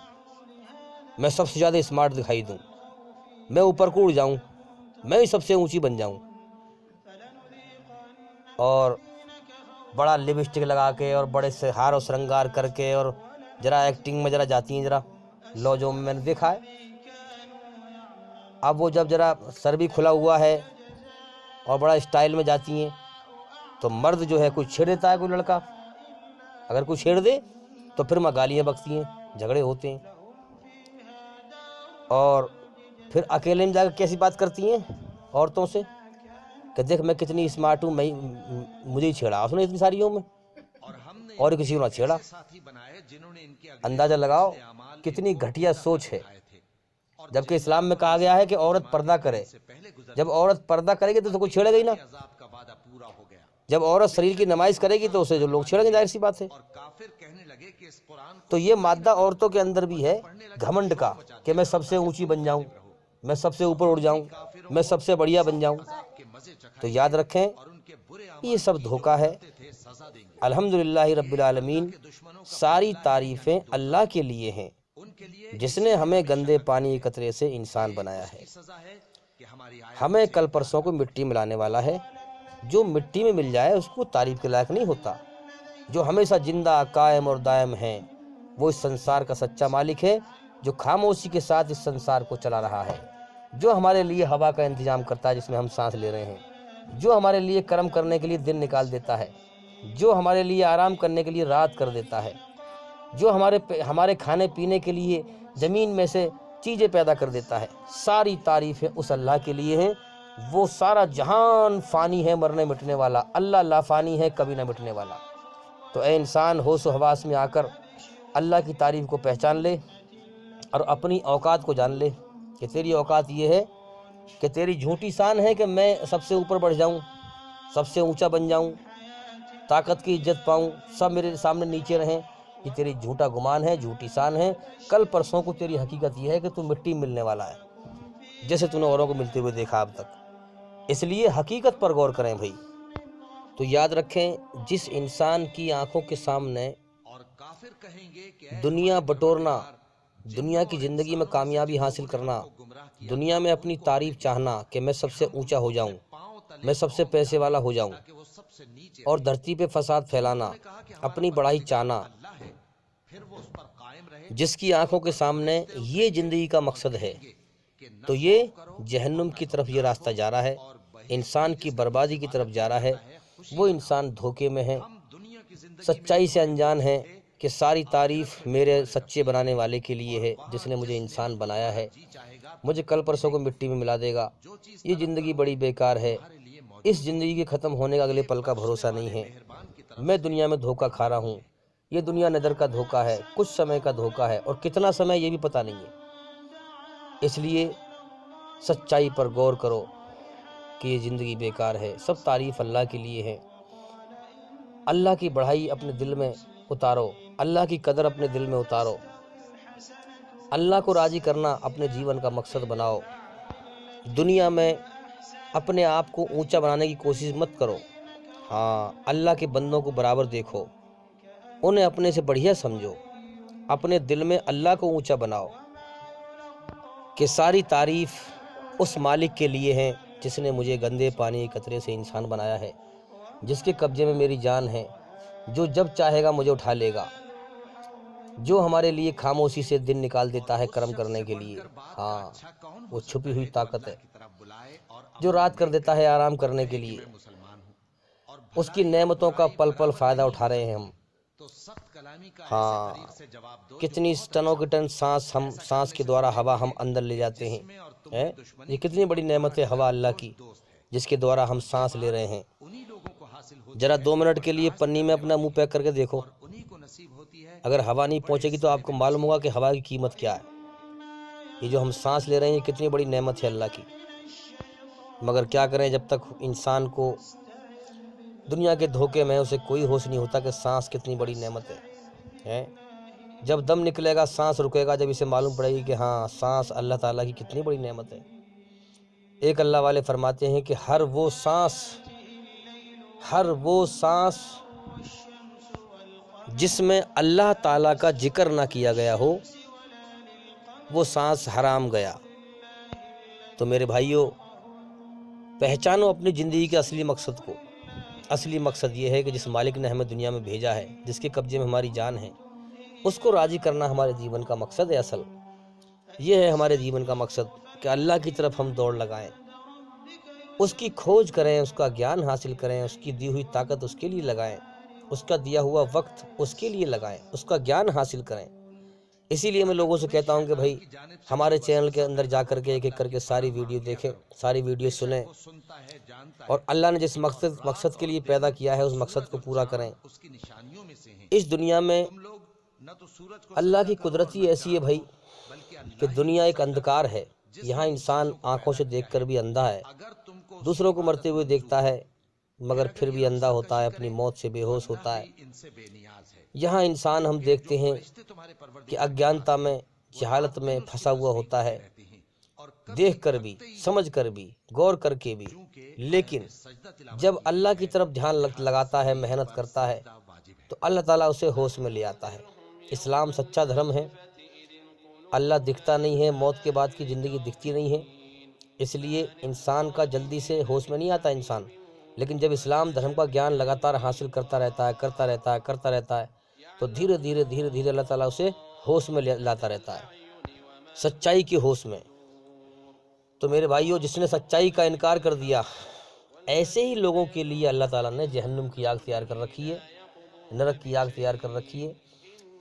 میں سب سے زیادہ اسمارٹ دکھائی دوں، میں اوپر کو اڑ جاؤں، میں ہی سب سے اونچی بن جاؤں. اور بڑا لپسٹک لگا کے اور بڑے سے ہار و سرنگار کر کے اور ذرا ایکٹنگ میں ذرا جاتی ہیں، ذرا لاجوں میں نے دیکھا ہے. اب وہ جب ذرا سر بھی کھلا ہوا ہے اور بڑا اسٹائل میں جاتی ہیں تو مرد جو ہے کوئی چھیڑ دیتا ہے، کوئی لڑکا اگر کوئی چھیڑ دے تو پھر میں گالیاں بکتی ہیں، جھگڑے ہوتے ہیں. اور پھر اکیلے میں جا کے کیسی بات کرتی ہیں عورتوں سے کہ دیکھ میں کتنی اسمارٹ ہوں، میں مجھے ہی چھیڑا اس نے اتنی ساریوں میں، اور کسی کو نہ چھیڑا. اندازہ لگاؤ کتنی گھٹیا سوچ ہے. جبکہ اسلام میں کہا گیا ہے کہ عورت پردہ کرے. جب عورت پردہ کرے گی تو کوئی چھیڑے گا ہی نا. جب عورت شریر کی نمائش کرے گی تو اسے جو لوگ چھیڑیں گے، ظاہر سی بات ہے. تو یہ مادہ عورتوں کے اندر بھی ہے گھمنڈ کا کہ میں سب سے اونچی بن جاؤں، میں سب سے اوپر اڑ جاؤں، میں سب سے بڑھیا بن جاؤں. تو یاد رکھیں یہ سب دھوکہ ہے. الحمدللہ رب العالمین، ساری تعریفیں اللہ کے لیے ہیں جس نے ہمیں گندے پانی کے قطرے سے انسان بنایا ہے. ہمیں کل پرسوں کو مٹی ملانے والا ہے. جو مٹی میں مل جائے اس کو تعریف کے لائق نہیں ہوتا. جو ہمیشہ زندہ قائم اور دائم ہیں وہ اس سنسار کا سچا مالک ہے، جو خاموشی کے ساتھ اس سنسار کو چلا رہا ہے، جو ہمارے لیے ہوا کا انتظام کرتا ہے جس میں ہم سانس لے رہے ہیں، جو ہمارے لیے کرم کرنے کے لیے دن نکال دیتا ہے، جو ہمارے لیے آرام کرنے کے لیے رات کر دیتا ہے، جو ہمارے کھانے پینے کے لیے زمین میں سے چیزیں پیدا کر دیتا ہے. ساری تعریفیں اس اللہ کے لیے ہیں. وہ سارا جہان فانی ہے، مرنے مٹنے والا. اللہ لا فانی ہے، کبھی نہ مٹنے والا. تو اے انسان، ہوش و حواس میں آ کر اللہ کی تعریف کو پہچان لے اور اپنی اوقات کو جان لے کہ تیری اوقات یہ ہے کہ تیری جھوٹی شان ہے کہ میں سب سے اوپر بڑھ جاؤں، سب سے اونچا بن جاؤں، طاقت کی عزت پاؤں، سب میرے سامنے نیچے رہیں. یہ تیری جھوٹا گمان ہے، جھوٹی شان ہے. کل پرسوں کو تیری حقیقت یہ ہے کہ تو مٹی ملنے والا ہے جیسے تو نے اوروں کو ملتے ہوئے دیکھا اب تک. اس لیے حقیقت پر غور کریں بھائی. تو یاد رکھیں جس انسان کی آنکھوں کے سامنے دنیا بٹورنا، دنیا کی زندگی میں کامیابی حاصل کرنا، دنیا میں اپنی تعریف چاہنا کہ میں سب سے اونچا ہو جاؤں، میں سب سے پیسے والا ہو جاؤں، اور دھرتی پہ فساد پھیلانا، اپنی بڑائی چاہنا، جس کی آنکھوں کے سامنے یہ زندگی کا مقصد ہے تو یہ جہنم کی طرف یہ راستہ جا رہا ہے، انسان کی بربادی کی طرف جا رہا ہے. وہ انسان دھوکے میں ہے، سچائی سے انجان ہے کہ ساری تعریف میرے سچے بنانے والے کے لیے ہے جس نے مجھے انسان بنایا ہے. مجھے کل پرسوں کو مٹی میں ملا دے گا. یہ زندگی بڑی بیکار ہے. اس زندگی کے ختم ہونے کا اگلے پل کا بھروسہ نہیں ہے. میں دنیا میں دھوکہ کھا رہا ہوں. یہ دنیا نظر کا دھوکہ ہے، کچھ سمے کا دھوکہ ہے، اور کتنا سمے یہ بھی پتہ نہیں ہے. اس لیے سچائی پر غور کرو کہ یہ زندگی بیکار ہے. سب تعریف اللہ کے لیے ہے. اللہ کی بڑائی اپنے دل میں اتارو، اللہ کی قدر اپنے دل میں اتارو، اللہ کو راضی کرنا اپنے جیون کا مقصد بناؤ۔ دنیا میں اپنے آپ کو اونچا بنانے کی کوشش مت کرو، ہاں اللہ کے بندوں کو برابر دیکھو، انہیں اپنے سے بڑھیا سمجھو، اپنے دل میں اللہ کو اونچا بناؤ کہ ساری تعریف اس مالک کے لیے ہے جس نے مجھے گندے پانی کے قطرے سے انسان بنایا ہے، جس کے قبضے میں میری جان ہے، جو جب چاہے گا مجھے اٹھا لے گا، جو ہمارے لیے خاموشی سے دن نکال دیتا ہے کرم کرنے کے لیے، ہاں وہ چھپی ہوئی طاقت ہے، جو رات کر دیتا ہے آرام کرنے کے لیے، اس کی نعمتوں کا پل پل فائدہ اٹھا رہے ہیں ہم۔ ہاں کتنی ٹنوں کی ٹن سانس کے دوارا ہوا ہم اندر لے جاتے ہیں، یہ کتنی بڑی نعمت ہے ہوا اللہ کی جس کے دوارا ہم سانس لے رہے ہیں۔ ذرا 2 منٹ کے لیے پنی میں اپنا منہ پیک کر کے دیکھو، اگر ہوا نہیں پہنچے گی تو آپ کو معلوم ہوگا کہ ہوا کی قیمت کیا ہے۔ یہ جو ہم سانس لے رہے ہیں یہ کتنی بڑی نعمت ہے اللہ کی، مگر کیا کریں جب تک انسان کو دنیا کے دھوکے میں اسے کوئی ہوش نہیں ہوتا کہ سانس کتنی بڑی نعمت ہے۔ جب دم نکلے گا سانس رکے گا جب اسے معلوم پڑے گی کہ ہاں سانس اللہ تعالیٰ کی کتنی بڑی نعمت ہے۔ ایک اللہ والے فرماتے ہیں کہ ہر وہ سانس جس میں اللہ تعالیٰ کا ذکر نہ کیا گیا ہو وہ سانس حرام گیا۔ تو میرے بھائیوں پہچانو اپنی زندگی کے اصلی مقصد کو۔ اصلی مقصد یہ ہے کہ جس مالک نے ہمیں دنیا میں بھیجا ہے، جس کے قبضے میں ہماری جان ہے، اس کو راضی کرنا ہمارے جیون کا مقصد ہے۔ اصل یہ ہے ہمارے جیون کا مقصد کہ اللہ کی طرف ہم دوڑ لگائیں، اس کی کھوج کریں، اس کا گیان حاصل کریں، اس کی دی ہوئی طاقت اس کے لیے لگائیں، اس کا دیا ہوا وقت اس کے لیے لگائیں، اس کا گیان حاصل کریں۔ اسی لیے میں لوگوں سے کہتا ہوں کہ بھائی ہمارے چینل کے اندر جا کر کے ایک ایک کر کے ساری ویڈیو دیکھیں، ساری ویڈیو سنیں، اور اللہ نے جس مقصد کے لیے پیدا کیا ہے اس مقصد کو پورا کریں۔ اس دنیا میں اللہ کی قدرت ہی ایسی ہے بھائی کہ دنیا ایک اندھکار ہے، یہاں انسان آنکھوں سے دیکھ کر بھی اندھا ہے، دوسروں کو مرتے ہوئے دیکھتا ہے مگر پھر بھی اندھا ہوتا ہے، اپنی موت سے بے ہوش ہوتا ہے۔ یہاں انسان ہم دیکھتے ہیں کہ اگیانتا میں، جہالت میں پھنسا ہوا ہوتا ہے، دیکھ کر بھی، سمجھ کر بھی، غور کر کے بھی، لیکن جب اللہ کی طرف دھیان لگاتا ہے، محنت کرتا ہے تو اللہ تعالیٰ اسے ہوش میں لے آتا ہے۔ اسلام سچا دھرم ہے، اللہ دکھتا نہیں ہے، موت کے بعد کی زندگی دکھتی نہیں ہے، اس لیے انسان کا جلدی سے ہوش میں نہیں آتا انسان، لیکن جب اسلام دھرم کا گیان لگاتار حاصل کرتا رہتا ہے تو دھیرے دھیرے اللہ تعالیٰ اسے ہوش میں لاتا رہتا ہے، سچائی کی ہوش میں۔ تو میرے بھائیوں جس نے سچائی کا انکار کر دیا، ایسے ہی لوگوں کے لیے اللہ تعالیٰ نے جہنم کی آگ تیار کر رکھی ہے، نرک کی آگ تیار کر رکھی ہے۔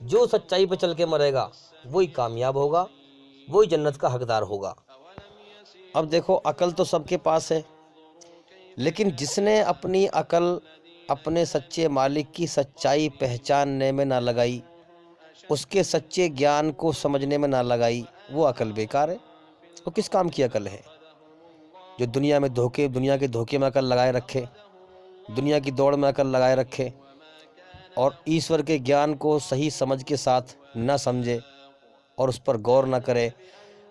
جو سچائی پہ چل کے مرے گا وہی کامیاب ہوگا، وہی جنت کا حقدار ہوگا۔ اب دیکھو عقل تو سب کے پاس ہے، لیکن جس نے اپنی عقل اپنے سچے مالک کی سچائی پہچاننے میں نہ لگائی، اس کے سچے گیان کو سمجھنے میں نہ لگائی، وہ عقل بیکار ہے۔ وہ کس کام کی عقل ہے؟ جو دنیا کے دھوکے میں عقل لگائے رکھے، دنیا کی دوڑ میں عقل لگائے رکھے، اور ایشور کے گیان کو صحیح سمجھ کے ساتھ نہ سمجھے اور اس پر غور نہ کرے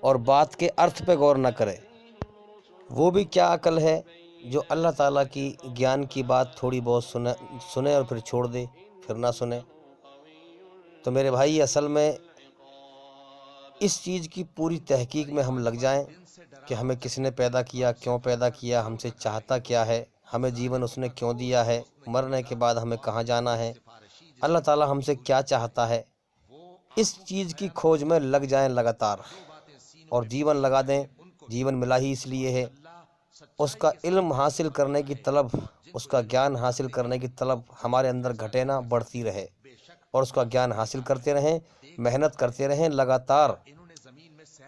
اور بات کے ارتھ پہ غور نہ کرے، وہ بھی کیا عقل ہے جو اللہ تعالیٰ کی گیان کی بات تھوڑی بہت سنے اور پھر چھوڑ دے، پھر نہ سنے۔ تو میرے بھائی اصل میں اس چیز کی پوری تحقیق میں ہم لگ جائیں کہ ہمیں کس نے پیدا کیا، کیوں پیدا کیا، ہم سے چاہتا کیا ہے، ہمیں جیون اس نے کیوں دیا ہے، مرنے کے بعد ہمیں کہاں جانا ہے، اللہ تعالیٰ ہم سے کیا چاہتا ہے، اس چیز کی کھوج میں لگ جائیں لگاتار اور جیون لگا دیں۔ جیون ملا ہی اس لیے ہے، اس کا علم حاصل کرنے کی طلب، اس کا گیان حاصل کرنے کی طلب ہمارے اندر گھٹے نہ، بڑھتی رہے، اور اس کا گیان حاصل کرتے رہیں، محنت کرتے رہیں، لگاتار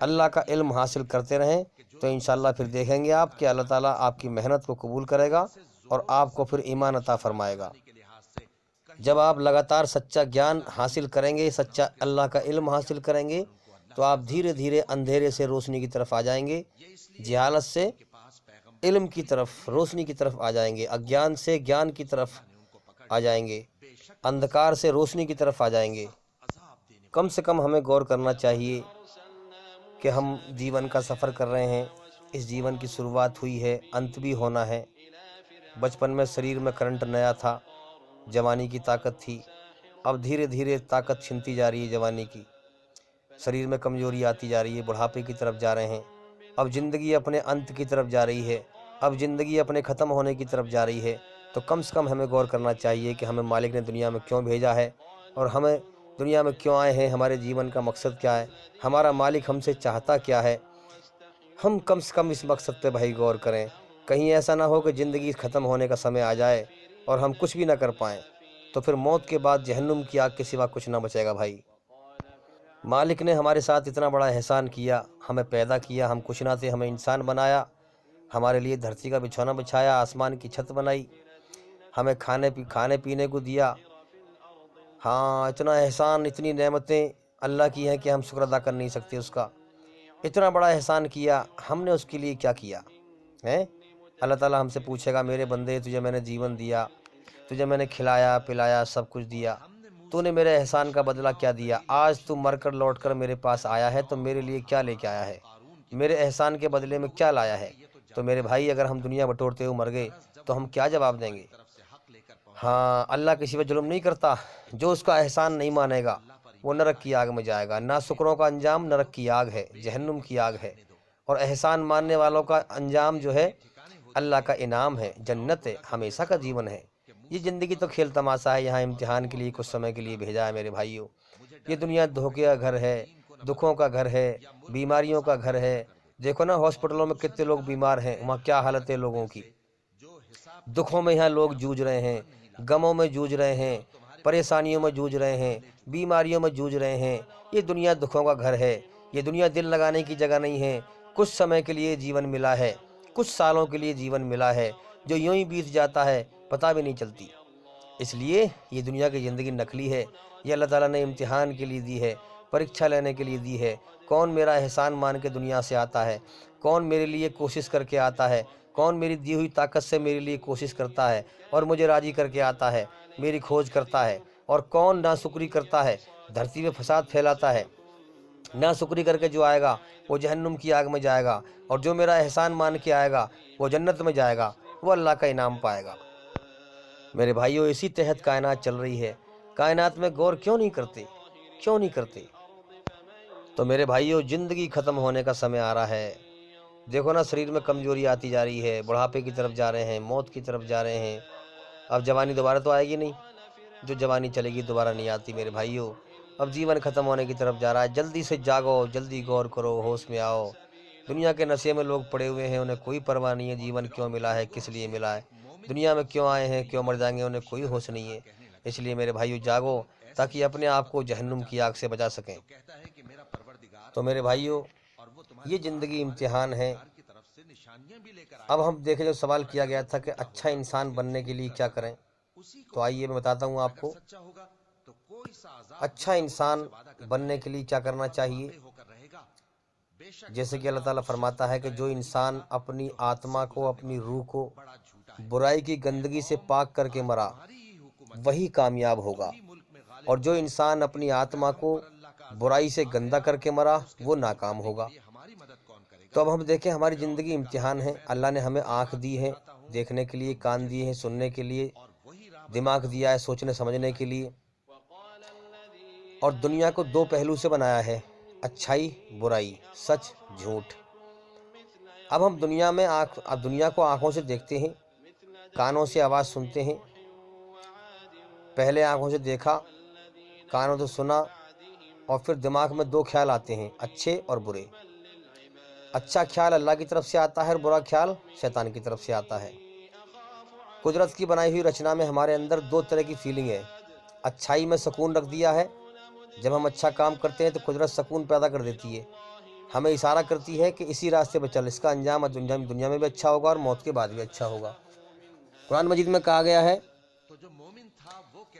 اللہ کا علم حاصل کرتے رہیں، تو انشاءاللہ پھر دیکھیں گے آپ کہ اللہ تعالیٰ آپ کی محنت کو قبول کرے گا اور آپ کو پھر ایمان عطا فرمائے گا۔ جب آپ لگاتار سچا گیان حاصل کریں گے، سچا اللہ کا علم حاصل کریں گے، تو آپ دھیرے دھیرے اندھیرے سے روشنی کی طرف آ جائیں گے، جہالت سے علم کی طرف، روشنی کی طرف آ جائیں گے، اگیان سے گیان کی طرف، آ جائیں گے، اندھکار سے روشنی کی طرف آ جائیں گے۔ کم سے کم ہمیں غور کرنا چاہیے کہ ہم جیون کا سفر کر رہے ہیں، اس جیون کی شروعات ہوئی ہے، انت بھی ہونا ہے۔ بچپن میں شریر میں کرنٹ نیا تھا، جوانی کی طاقت تھی، اب دھیرے دھیرے طاقت چھنتی جا رہی ہے جوانی کی، شریر میں کمزوری آتی جا رہی ہے، بڑھاپے کی طرف جا رہے ہیں، اب زندگی اپنے انت کی طرف جا رہی ہے، اب زندگی اپنے ختم ہونے کی طرف جا رہی ہے۔ تو کم سے کم ہمیں غور کرنا چاہیے کہ ہمیں مالک نے دنیا میں کیوں بھیجا ہے اور ہمیں دنیا میں کیوں آئے ہیں، ہمارے جیون کا مقصد کیا ہے، ہمارا مالک ہم سے چاہتا کیا ہے۔ ہم کم سے کم اس مقصد پہ بھائی غور کریں، کہیں ایسا نہ ہو کہ زندگی ختم ہونے کا سمے آ جائے اور ہم کچھ بھی نہ کر پائیں، تو پھر موت کے بعد جہنم کی آگ کے سوا کچھ نہ بچے گا بھائی۔ مالک نے ہمارے ساتھ اتنا بڑا احسان کیا، ہمیں پیدا کیا، ہم کچھ نہ تھے، ہمیں انسان بنایا، ہمارے لیے دھرتی کا بچھونا بچھایا، آسمان کی چھت بنائی، ہمیں کھانے پینے کو دیا۔ ہاں، اتنا احسان، اتنی نعمتیں اللہ کی ہیں کہ ہم شکر ادا کر نہیں سکتے اس کا۔ اتنا بڑا احسان کیا، ہم نے اس کے لیے کیا کیا ہے؟ اللہ تعالیٰ ہم سے پوچھے گا، میرے بندے تجھے میں نے جیون دیا، تجھے میں نے کھلایا پلایا سب کچھ دیا، تو نے میرے احسان کا بدلہ کیا دیا؟ آج تو مر کر لوٹ کر میرے پاس آیا ہے تو میرے لیے کیا لے کے آیا ہے؟ میرے احسان کے بدلے میں کیا لایا ہے؟ تو میرے بھائی، اگر ہم دنیا بٹورتے ہوئے مر گئے تو ہم کیا جواب دیں گے؟ ہاں، اللہ کسی پہ ظلم نہیں کرتا، جو اس کا احسان نہیں مانے گا وہ نرک کی آگ میں جائے گا۔ ناشکروں کا انجام نرک کی آگ ہے، جہنم کی آگ ہے، اور احسان ماننے والوں کا انجام جو ہے اللہ کا انعام ہے، جنت ہے، ہمیشہ کا جیون ہے۔ یہ زندگی تو کھیل تماشا ہے، یہاں امتحان کے لیے کچھ سمے کے لیے بھیجا ہے میرے بھائیوں۔ یہ دنیا دھوکے کا گھر ہے، دکھوں کا گھر ہے، بیماریوں کا گھر ہے۔ دیکھو نا، ہاسپٹلوں میں کتنے لوگ بیمار ہیں، وہاں کیا حالت ہے لوگوں کی۔ دکھوں میں یہاں لوگ جوجھ رہے ہیں، غموں میں جوجھ رہے ہیں، پریشانیوں میں جوجھ رہے ہیں، بیماریوں میں جوجھ رہے ہیں۔ یہ دنیا دکھوں کا گھر ہے، یہ دنیا دل لگانے کی جگہ نہیں ہے۔ کچھ سمے کے لیے جیون ملا ہے، کچھ سالوں کے لیے جیون ملا ہے، جو یوں ہی بیت جاتا ہے، پتہ بھی نہیں چلتی۔ اس لیے یہ دنیا کی زندگی نقلی ہے، یہ اللہ تعالیٰ نے امتحان کے لیے دی ہے، پریکشا لینے کے لیے دی ہے۔ کون میرا احسان مان کے دنیا سے آتا ہے، کون میرے لیے کوشش کر کے آتا ہے، کون میری دی ہوئی طاقت سے میرے لیے کوشش کرتا ہے اور مجھے راضی کر کے آتا ہے، میری کھوج کرتا ہے، اور کون ناشکری کرتا ہے، دھرتی میں فساد پھیلاتا ہے۔ ناشکری کر کے جو آئے گا وہ جہنم کی آگ میں جائے گا، اور جو میرا احسان مان کے آئے گا وہ جنت میں جائے گا، وہ اللہ کا انعام پائے گا۔ میرے بھائیوں، اسی تحت کائنات چل رہی ہے۔ کائنات میں غور کیوں نہیں کرتے؟ کیوں نہیں کرتے؟ تو میرے بھائیوں، زندگی ختم ہونے کا سمے آ رہا ہے۔ دیکھو نا، شریر میں کمزوری آتی جا رہی ہے، بڑھاپے کی طرف جا رہے ہیں، موت کی طرف جا رہے ہیں۔ اب جوانی دوبارہ تو آئے گی نہیں، جو جوانی چلے گی دوبارہ نہیں آتی میرے بھائیوں۔ اب جیون ختم ہونے کی طرف جا رہا ہے، جلدی سے جاگو، جلدی غور کرو، ہوش میں آؤ۔ دنیا کے نشے میں لوگ پڑے ہوئے ہیں، انہیں کوئی پرواہ نہیں ہے جیون کیوں ملا ہے، کس لیے ملا ہے، دنیا میں کیوں آئے ہیں، کیوں مر جائیں گے، انہیں کوئی ہوش نہیں ہے۔ اس لیے میرے بھائیوں، جاگو تاکہ اپنے آپ کو جہنم کی آگ سے بچا سکیں۔ تو میرے بھائیوں، یہ زندگی امتحان ہے۔ اب ہم دیکھیں، جو سوال کیا گیا تھا کہ اچھا انسان بننے کے لیے کیا کریں، تو آئیے میں بتاتا ہوں آپ کو۔ اچھا انسان بننے کے لیے کیا کرنا چاہیے؟ جیسے کہ اللہ تعالیٰ فرماتا ہے کہ جو انسان اپنی آتما کو، اپنی روح کو برائی کی گندگی سے پاک کر کے مرا، وہی کامیاب ہوگا، اور جو انسان اپنی آتما کو برائی سے گندا کر کے مرا، وہ ناکام ہوگا۔ تو اب ہم دیکھیں، ہماری زندگی امتحان ہے۔ اللہ نے ہمیں آنکھ دی ہے دیکھنے کے لیے، کان دیے ہیں سننے کے لیے، دماغ دیا ہے سوچنے سمجھنے کے لیے، اور دنیا کو دو پہلو سے بنایا ہے، اچھائی برائی، سچ جھوٹ۔ اب ہم دنیا کو آنکھوں سے دیکھتے ہیں، کانوں سے آواز سنتے ہیں۔ پہلے آنکھوں سے دیکھا، کانوں سے سنا، اور پھر دماغ میں دو خیال آتے ہیں، اچھے اور برے۔ اچھا خیال اللہ کی طرف سے آتا ہے اور برا خیال شیطان کی طرف سے آتا ہے۔ قدرت کی بنائی ہوئی رچنا میں ہمارے اندر دو طرح کی فیلنگ ہے۔ اچھائی میں سکون رکھ دیا ہے، جب ہم اچھا کام کرتے ہیں تو قدرت سکون پیدا کر دیتی ہے، ہمیں اشارہ کرتی ہے کہ اسی راستے پہ چل، اس کا انجام دنیا میں بھی اچھا ہوگا اور موت کے بعد بھی اچھا ہوگا۔ قرآن مجید میں کہا گیا ہے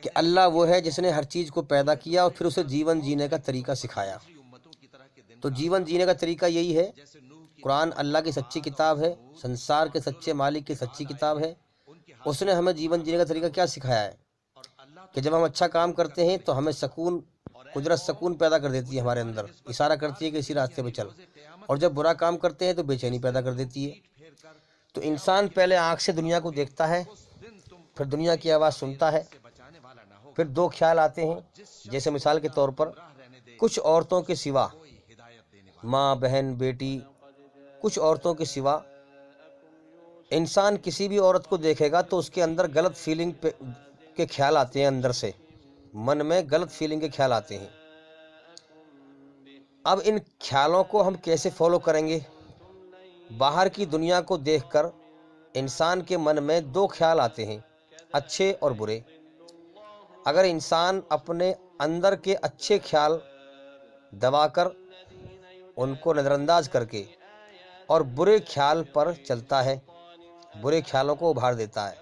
کہ اللہ وہ ہے جس نے ہر چیز کو پیدا کیا اور پھر اسے جیون جینے کا طریقہ سکھایا۔ تو جیون جینے کا طریقہ یہی ہے۔ قرآن اللہ کی سچی کتاب ہے، سنسار کے سچے مالک کی سچی کتاب ہے۔ اس نے ہمیں جیون جینے کا طریقہ کیا سکھایا ہے؟ کہ جب ہم اچھا کام کرتے ہیں تو ہمیں سکون، قدرت سکون پیدا کر دیتی ہے ہمارے اندر، اشارہ کرتی ہے کہ اسی راستے پہ چل، اور جب برا کام کرتے ہیں تو بے چینی پیدا کر دیتی ہے۔ تو انسان پہلے آنکھ سے دنیا کو دیکھتا ہے، پھر دنیا کی آواز سنتا ہے، پھر دو خیال آتے ہیں، جیسے مثال کے طور پر کچھ عورتوں کے سوا، ماں، بہن، بیٹی، کچھ عورتوں کے سوا انسان کسی بھی عورت کو دیکھے گا تو اس کے اندر غلط فیلنگ کے خیال آتے ہیں، اندر سے من میں غلط فیلنگ کے خیال آتے ہیں۔ اب ان خیالوں کو ہم کیسے فالو کریں گے؟ باہر کی دنیا کو دیکھ کر انسان کے من میں دو خیال آتے ہیں، اچھے اور برے۔ اگر انسان اپنے اندر کے اچھے خیال دبا کر، ان کو نظر انداز کر کے، اور برے خیال پر چلتا ہے، برے خیالوں کو ابھار دیتا ہے،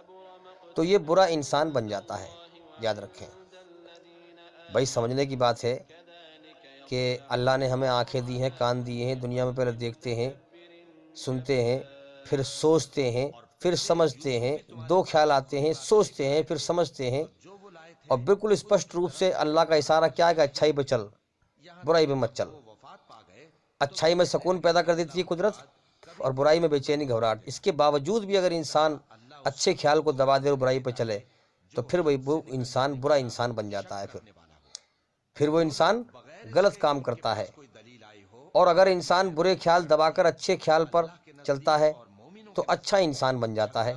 تو یہ برا انسان بن جاتا ہے۔ یاد رکھیں بھائی، سمجھنے کی بات ہے کہ اللہ نے ہمیں آنکھیں دی ہیں، کان دیے ہیں، دنیا میں پہلے دیکھتے ہیں، سنتے ہیں، پھر سوچتے ہیں، پھر سمجھتے ہیں، دو خیال آتے ہیں، سوچتے ہیں، پھر سمجھتے ہیں، اور بالکل اسپشٹ روپ سے اللہ کا اشارہ کیا ہے کہ اچھائی پہ چل، برائی پہ مت چل۔ اچھائی میں سکون پیدا کر دیتی ہے قدرت، اور برائی میں بے چینی، گھبراہٹ۔ اس کے باوجود بھی اگر انسان اچھے خیال کو دبا دے اور برائی پہ چلے تو پھر وہ انسان برا انسان بن جاتا ہے، پھر وہ انسان غلط کام کرتا ہے۔ اور اگر انسان برے خیال دبا کر اچھے خیال پر چلتا ہے تو اچھا انسان بن جاتا ہے۔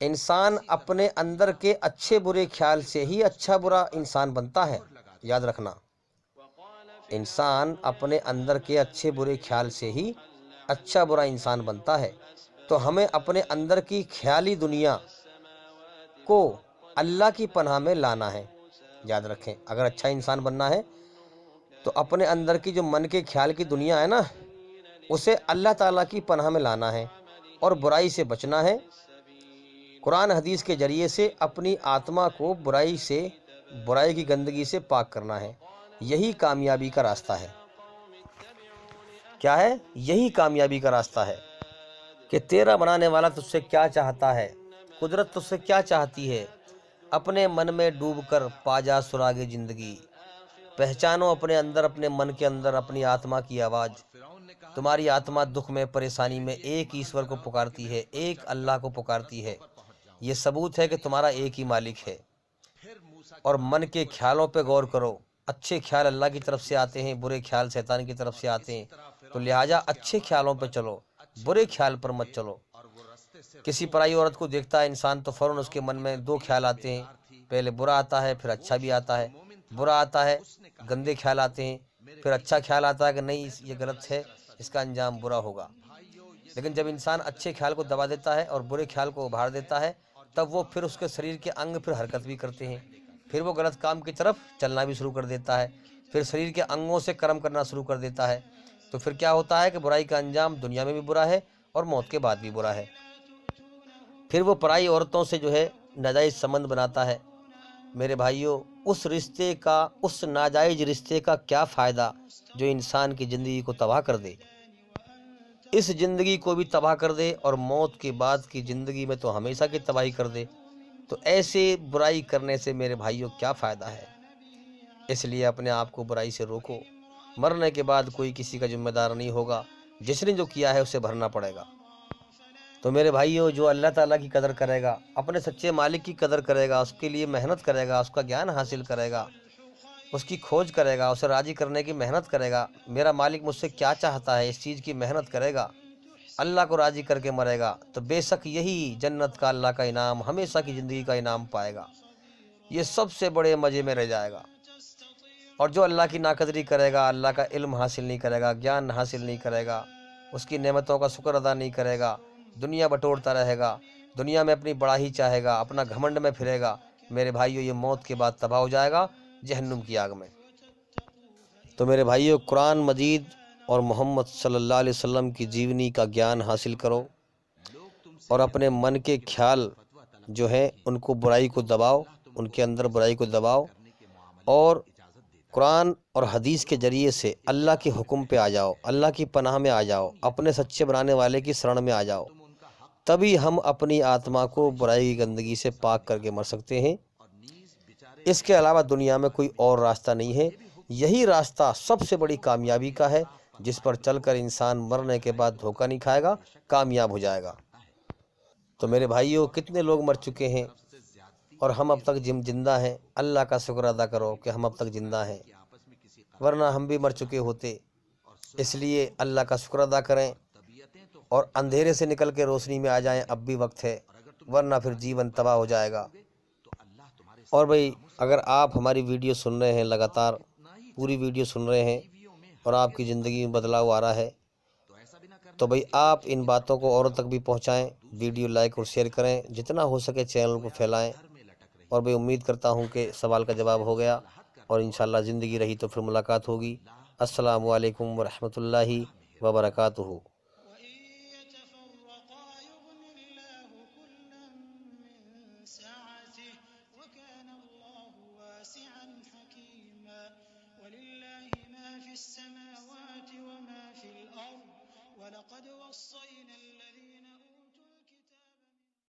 انسان اپنے اندر کے اچھے برے خیال سے ہی اچھا برا انسان بنتا ہے، یاد رکھنا۔ انسان اپنے اندر کے اچھے برے خیال سے ہی اچھا برا انسان بنتا ہے۔ تو ہمیں اپنے اندر کی خیالی دنیا کو اللہ کی پناہ میں لانا ہے۔ یاد رکھیں، اگر اچھا انسان بننا ہے تو اپنے اندر کی جو من کے خیال کی دنیا ہے نا، اسے اللہ تعالیٰ کی پناہ میں لانا ہے، اور برائی سے بچنا ہے۔ قرآن حدیث کے ذریعے سے اپنی آتما کو برائی کی گندگی سے پاک کرنا ہے۔ یہی کامیابی کا راستہ ہے۔ کیا ہے؟ یہی کامیابی کا راستہ ہے کہ تیرا بنانے والا تجھ سے کیا چاہتا ہے، قدرت تجھ سے کیا چاہتی ہے۔ اپنے من میں ڈوب کر پا جا سراغ زندگی، پہچانو اپنے اندر، اپنے من کے اندر اپنی آتما کی آواز۔ تمہاری آتما دکھ میں، پریشانی میں ایک ایشور کو پکارتی ہے، ایک اللہ کو پکارتی ہے۔ یہ ثبوت ہے کہ تمہارا ایک ہی مالک ہے۔ اور من کے خیالوں پہ غور کرو۔ اچھے خیال اللہ کی طرف سے آتے ہیں، برے خیال شیطان کی طرف سے آتے ہیں، تو لہٰذا اچھے خیالوں پہ چلو، برے خیال پر مت چلو۔ کسی پرائی عورت کو دیکھتا ہے انسان تو فوراً اس کے من میں دو خیال آتے ہیں، پہلے برا آتا ہے، پھر اچھا بھی آتا ہے۔ برا آتا ہے، گندے خیال آتے ہیں، پھر اچھا خیال آتا ہے کہ نہیں یہ غلط ہے، اس کا انجام برا ہوگا۔ لیکن جب انسان اچھے خیال کو دبا دیتا ہے اور برے خیال کو ابھار دیتا ہے، تب وہ پھر اس کے شریر کے انگ پھر حرکت بھی کرتے ہیں، پھر وہ غلط کام کی طرف چلنا بھی شروع کر دیتا ہے، پھر شریر کے انگوں سے کرم کرنا شروع کر دیتا ہے۔ تو پھر کیا ہوتا ہے کہ برائی کا انجام دنیا میں بھی برا ہے اور موت کے بعد بھی برا ہے۔ پھر وہ پرائی عورتوں سے جو ہے ناجائز سبند بناتا ہے۔ میرے بھائیوں، اس ناجائز رشتے کا کیا فائدہ جو انسان کی زندگی کو تباہ کر دے، اس زندگی کو بھی تباہ کر دے، اور موت کے بعد کی زندگی میں تو ہمیشہ کی تباہی کر دے۔ تو ایسے برائی کرنے سے میرے بھائیوں کیا فائدہ ہے؟ اس لیے اپنے آپ کو برائی سے روکو۔ مرنے کے بعد کوئی کسی کا ذمہ دار نہیں ہوگا، جس نے جو کیا ہے اسے بھرنا پڑے گا۔ تو میرے بھائیوں، جو اللہ تعالیٰ کی قدر کرے گا، اپنے سچے مالک کی قدر کرے گا، اس کے لیے محنت کرے گا، اس کا گیان حاصل کرے گا، اس کی کھوج کرے گا، اسے راضی کرنے کی محنت کرے گا، میرا مالک مجھ سے کیا چاہتا ہے، اس چیز کی محنت کرے گا، اللہ کو راضی کر کے مرے گا، تو بے شک یہی جنت کا اللہ کا انعام، ہمیشہ کی زندگی کا انعام پائے گا۔ یہ سب سے بڑے مزے میں رہ جائے گا۔ اور جو اللہ کی ناقدری کرے گا، اللہ کا علم حاصل نہیں کرے گا، گیان حاصل نہیں کرے گا، اس کی نعمتوں کا شکر ادا نہیں کرے گا، دنیا بٹورتا رہے گا، دنیا میں اپنی بڑائی چاہے گا، اپنا گھمنڈ میں پھرے گا، میرے بھائیوں یہ موت کے بعد تباہ ہو جائے گا جہنم کی آگ میں۔ تو میرے بھائیوں، قرآن مجید اور محمد صلی اللہ علیہ وسلم کی جیونی کا گیان حاصل کرو، اور اپنے من کے خیال جو ہیں ان کو برائی کو دباؤ، ان کے اندر برائی کو دباؤ، اور قرآن اور حدیث کے ذریعے سے اللہ کے حکم پہ آ جاؤ، اللہ کی پناہ میں آ جاؤ، اپنے سچے بنانے والے کی شرن میں آ جاؤ۔ تبھی ہم اپنی آتما کو برائی کی گندگی سے پاک کر کے مر سکتے ہیں، اس کے علاوہ دنیا میں کوئی اور راستہ نہیں ہے. یہی راستہ سب سے بڑی کامیابی کا ہے، جس پر چل کر انسان مرنے کے بعد دھوکہ نہیں کھائے گا، کامیاب ہو جائے گا. تو میرے بھائیوں، کتنے لوگ مر چکے ہیں اور ہم اب تک زندہ ہیں. اللہ کا شکر ادا کرو کہ ہم اب تک زندہ ہیں، ورنہ ہم بھی مر چکے ہوتے. اس لیے اللہ کا شکر ادا کریں اور اندھیرے سے نکل کے روشنی میں آ جائیں. اب بھی وقت ہے، ورنہ پھر جیون تباہ ہو جائے گا. اور بھئی، اگر آپ ہماری ویڈیو سن رہے ہیں، لگاتار پوری ویڈیو سن رہے ہیں اور آپ کی زندگی میں بدلاؤ آ رہا ہے، تو بھئی آپ ان باتوں کو اوروں تک بھی پہنچائیں. ویڈیو لائک اور شیئر کریں، جتنا ہو سکے چینل کو پھیلائیں. اور بھئی امید کرتا ہوں کہ سوال کا جواب ہو گیا، اور انشاءاللہ زندگی رہی تو پھر ملاقات ہوگی. السلام علیکم ورحمۃ اللہ وبرکاتہ. وإن يتفرقا يغن الله كلا من سعته وكان الله واسعا حكيما ولله ما في السماوات وما في الأرض ولقد وصينا